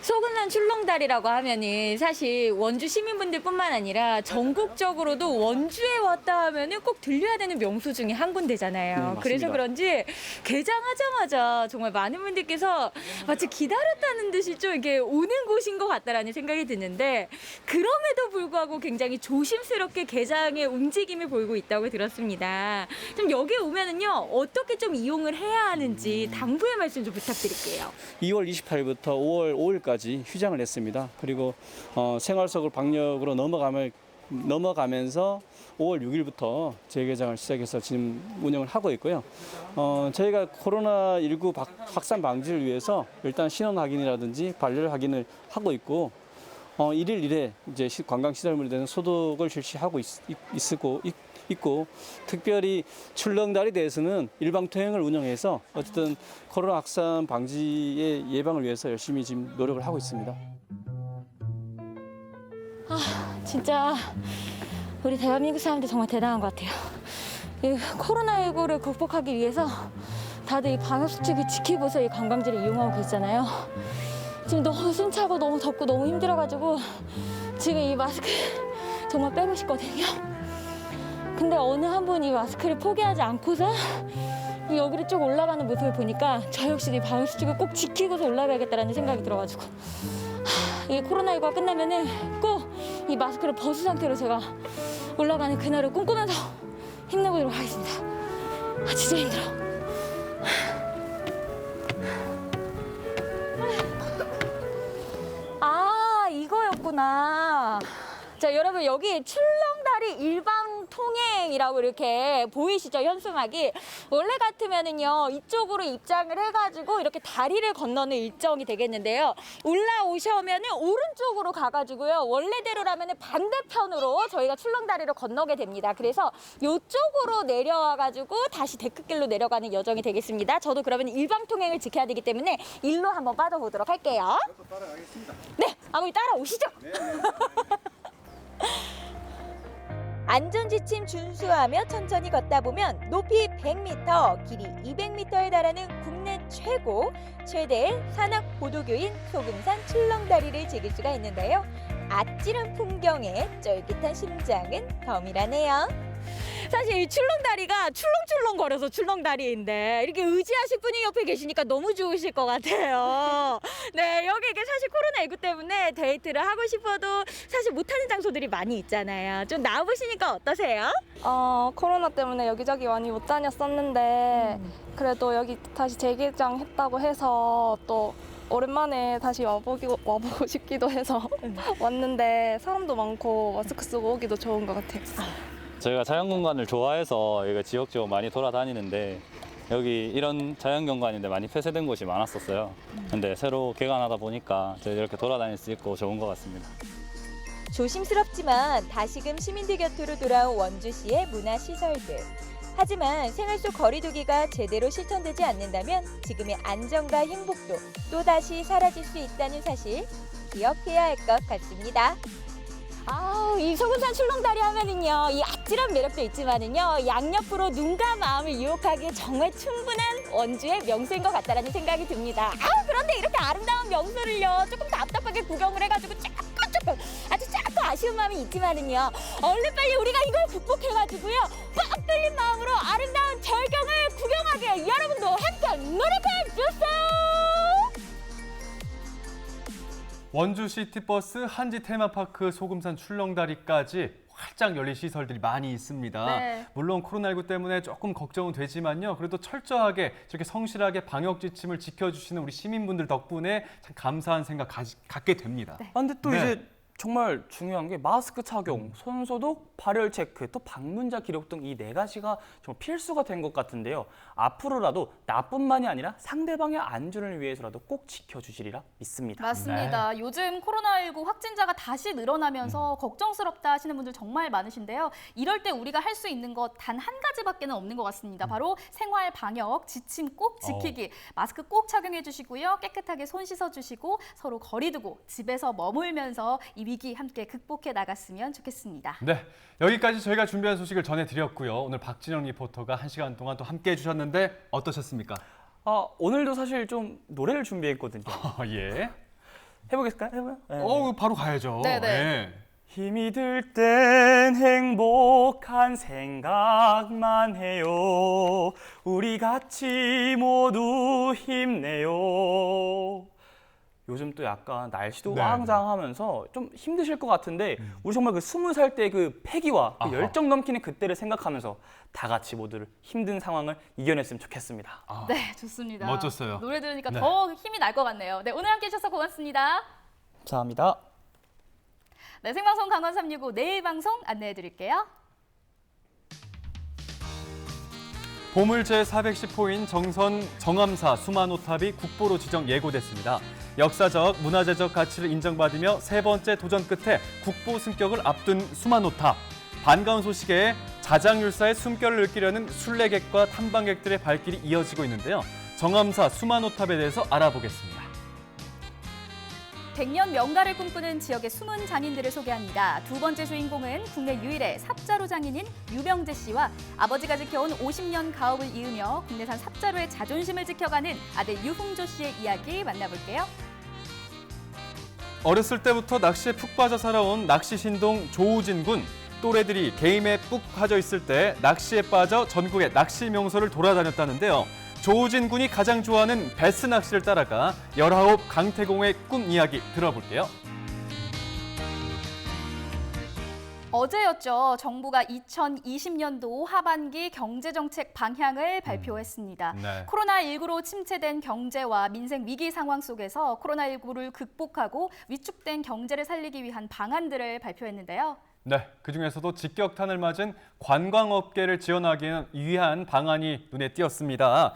소금산 출렁다리라고 하면은 사실 원주 시민분들뿐만 아니라 전국적으로도 원주에 왔다 하면은 꼭 들려야 되는 명소 중에 한 군데잖아요. 그래서 그런지 개장하자마자 정말 많은 분들께서 마치 기다렸다는 듯이 좀 이렇게 오는 곳인 것 같다라는 생각이 드는데, 그럼에도 불구하고 굉장히 조심스럽게 개장의 움직임을 보이고 있다고 들었습니다. 좀 여기 오면은요, 어떻게 좀 이용을 해야 하는지 당부의 말씀 좀 부탁드릴게요. 2월 28일부터 5월 5일까지 휴장을 했습니다. 그리고 생활 속 방역으로 넘어가면서 5월 6일부터 재개장을 시작해서 지금 운영을 하고 있고요. 저희가 코로나19 확산 방지를 위해서 일단 신원 확인이라든지 발열 확인을 하고 있고, 1일 1회 이제 관광시설물에 대한 소독을 실시하고 있고, 특별히 출렁다리 대해서는 일방통행을 운영해서 어쨌든 코로나 확산 방지의 예방을 위해서 열심히 지금 노력을 하고 있습니다. 아, 진짜 우리 대한민국 사람들 정말 대단한 것 같아요. 이 코로나19를 극복하기 위해서 다들 이 방역수칙을 지키고서 이 관광지를 이용하고 계시잖아요. 지금 너무 숨차고 너무 덥고 너무 힘들어가지고 지금 이 마스크 정말 빼고 싶거든요. 근데 어느 한 분이 마스크를 포기하지 않고서 여기를 쭉 올라가는 모습을 보니까 저 역시 이 방역수칙을 꼭 지키고서 올라가야겠다는 생각이 들어가지고, 이 코로나19가 끝나면은 꼭 이 마스크를 벗은 상태로 제가 올라가는 그날을 꿈꾸면서 힘내보도록 하겠습니다. 아, 진짜 힘들어. 아, 이거였구나. 자, 여러분 여기 출렁다리 일방 통행이라고 이렇게 보이시죠? 현수막이. 원래 같으면은요, 이쪽으로 입장을 해가지고 이렇게 다리를 건너는 일정이 되겠는데요. 올라오셔면은 오른쪽으로 가가지고요, 원래대로라면은 반대편으로 저희가 출렁다리를 건너게 됩니다. 그래서 이쪽으로 내려와가지고 다시 데크길로 내려가는 여정이 되겠습니다. 저도 그러면 일방 통행을 지켜야 되기 때문에 일로 한번 빠져보도록 할게요. 따라가겠습니다. 네, 아버님 따라오시죠. 네. 안전지침 준수하며 천천히 걷다 보면 높이 100m, 길이 200m에 달하는 국내 최대의 산악 보도교인 소금산 출렁다리를 즐길 수가 있는데요. 아찔한 풍경에 쫄깃한 심장은 덤이라네요. 사실 이 출렁다리가 출렁출렁거려서 출렁다리인데 이렇게 의지하실 분이 옆에 계시니까 너무 좋으실 것 같아요. 네, 여기 이게 사실 코로나19 때문에 데이트를 하고 싶어도 사실 못하는 장소들이 많이 있잖아요. 좀 나와보시니까 어떠세요? 코로나 때문에 여기저기 많이 못 다녔었는데 그래도 여기 다시 재개장 했다고 해서 또 오랜만에 다시 와보고 싶기도 해서 왔는데 사람도 많고 마스크 쓰고 오기도 좋은 것 같아요. 저희가 자연경관을 좋아해서 여기가 지역적으로 많이 돌아다니는데, 여기 이런 자연경관인데 많이 폐쇄된 곳이 많았었어요. 근데 새로 개관하다 보니까 저희 이렇게 돌아다닐 수 있고 좋은 것 같습니다. 조심스럽지만 다시금 시민들 곁으로 돌아온 원주시의 문화시설들. 하지만 생활 속 거리두기가 제대로 실천되지 않는다면 지금의 안정과 행복도 또다시 사라질 수 있다는 사실 기억해야 할 것 같습니다. 이 소금산 출렁다리 하면은요, 이 아찔한 매력도 있지만은요, 양옆으로 눈과 마음을 유혹하기에 정말 충분한 원주의 명소인 것 같다라는 생각이 듭니다. 그런데 이렇게 아름다운 명소를요, 조금 답답하게 구경을 해가지고 아주 조금 아쉬운 마음이 있지만은요, 얼른 빨리 우리가 이걸 극복해가지고요, 빡 뚫린 마음으로 아름다운 절경을 구경하게 여러분도 함께 노력해 주세요. 원주 시티버스 한지 테마파크 소금산 출렁다리까지 활짝 열린 시설들이 많이 있습니다. 네. 물론 코로나19 때문에 조금 걱정은 되지만요. 그래도 철저하게 저렇게 성실하게 방역 지침을 지켜주시는 우리 시민분들 덕분에 참 감사한 생각 갖게 됩니다. 아, 근데 또 네. 이제 정말 중요한 게 마스크 착용, 손 소독, 발열 체크, 또 방문자 기록 등 이 4가지가 정말 필수가 된 것 같은데요. 앞으로라도 나뿐만이 아니라 상대방의 안전을 위해서라도 꼭 지켜주시리라 믿습니다. 맞습니다. 요즘 코로나19 확진자가 다시 늘어나면서 걱정스럽다 하시는 분들 정말 많으신데요. 이럴 때 우리가 할 수 있는 것 단 한 가지밖에는 없는 것 같습니다. 바로 생활 방역 지침 꼭 지키기. 마스크 꼭 착용해 주시고요. 깨끗하게 손 씻어 주시고 서로 거리 두고 집에서 머물면서 이 위기 함께 극복해 나갔으면 좋겠습니다. 네, 여기까지 저희가 준비한 소식을 전해드렸고요. 오늘 박진영 리포터가 1시간 동안 또 함께해 주셨는데 어떠셨습니까? 오늘도 사실 좀 노래를 준비했거든요. 예. 해보겠을까요? 해봐요? 바로 가야죠. 네네. 예. 힘이 들 땐 행복한 생각만 해요. 우리 같이 모두 힘내요. 요즘 또 약간 날씨도 네. 화창하면서 좀 힘드실 것 같은데 우리 정말 그 20살 때 그 패기와 그 아하. 열정 넘치는 그때를 생각하면서 다 같이 모두 힘든 상황을 이겨냈으면 좋겠습니다. 네, 좋습니다. 멋졌어요. 노래 들으니까 네. 더 힘이 날 것 같네요. 네, 오늘 함께 해주셔서 고맙습니다. 감사합니다. 네, 생방송 강원 365 내일 방송 안내해 드릴게요. 보물 제410호인 정암사 수만호탑이 국보로 지정 예고됐습니다. 역사적, 문화재적 가치를 인정받으며 3번째 도전 끝에 국보 승격을 앞둔 수만호탑. 반가운 소식에 자장율사의 숨결을 느끼려는 순례객과 탐방객들의 발길이 이어지고 있는데요. 정암사 수만호탑에 대해서 알아보겠습니다. 100년 명가를 꿈꾸는 지역의 숨은 장인들을 소개합니다. 두 번째 주인공은 국내 유일의 삽자루 장인인 유병재 씨와 아버지가 지켜온 50년 가업을 이으며 국내산 삽자루의 자존심을 지켜가는 아들 유흥조 씨의 이야기 만나볼게요. 어렸을 때부터 낚시에 푹 빠져 살아온 낚시신동 조우진 군. 또래들이 게임에 푹 빠져 있을 때 낚시에 빠져 전국의 낚시 명소를 돌아다녔다는데요. 조우진 군이 가장 좋아하는 베스 낚시를 따라가 19 강태공의 꿈 이야기 들어볼게요. 어제였죠. 정부가 2020년도 하반기 경제정책 방향을 발표했습니다. 네. 코로나19로 침체된 경제와 민생 위기 상황 속에서 코로나19를 극복하고 위축된 경제를 살리기 위한 방안들을 발표했는데요. 네, 그중에서도 직격탄을 맞은 관광업계를 지원하기 위한 방안이 눈에 띄었습니다.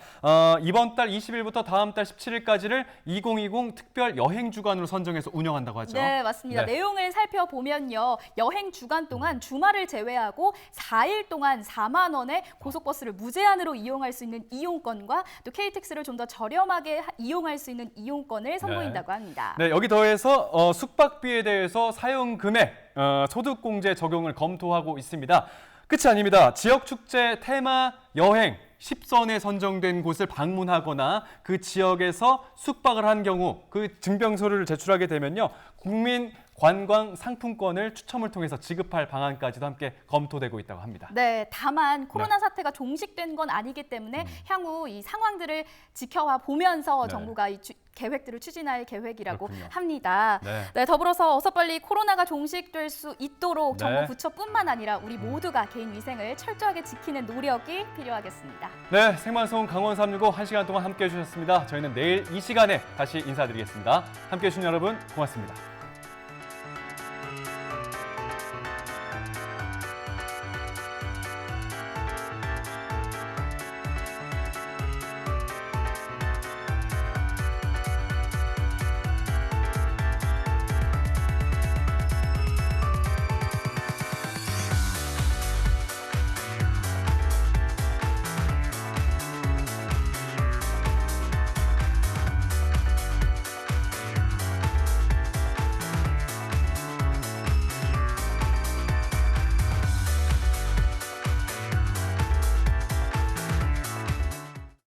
이번 달 20일부터 다음 달 17일까지를 2020 특별 여행 주간으로 선정해서 운영한다고 하죠. 네, 맞습니다. 네. 내용을 살펴보면요. 여행 주간 동안 주말을 제외하고 4일 동안 4만 원에 고속버스를 무제한으로 이용할 수 있는 이용권과 또 KTX를 좀 더 저렴하게 이용할 수 있는 이용권을 선보인다고 합니다. 네, 여기 더해서 숙박비에 대해서 사용 금액 소득공제 적용을 검토하고 있습니다. 끝이 아닙니다. 지역축제, 테마, 여행, 10선에 선정된 곳을 방문하거나 그 지역에서 숙박을 한 경우 그 증명서를 제출하게 되면요. 국민 관광 상품권을 추첨을 통해서 지급할 방안까지도 함께 검토되고 있다고 합니다. 네, 다만 코로나 사태가 종식된 건 아니기 때문에 향후 이 상황들을 지켜와 보면서 네. 정부가 이 계획들을 추진할 계획이라고 그렇군요. 합니다. 네. 네, 더불어서 어서 빨리 코로나가 종식될 수 있도록 정부 네. 부처뿐만 아니라 우리 모두가 개인 위생을 철저하게 지키는 노력이 필요하겠습니다. 네, 생방송 강원 365 1시간 동안 함께해 주셨습니다. 저희는 내일 이 시간에 다시 인사드리겠습니다. 함께해 주신 여러분 고맙습니다.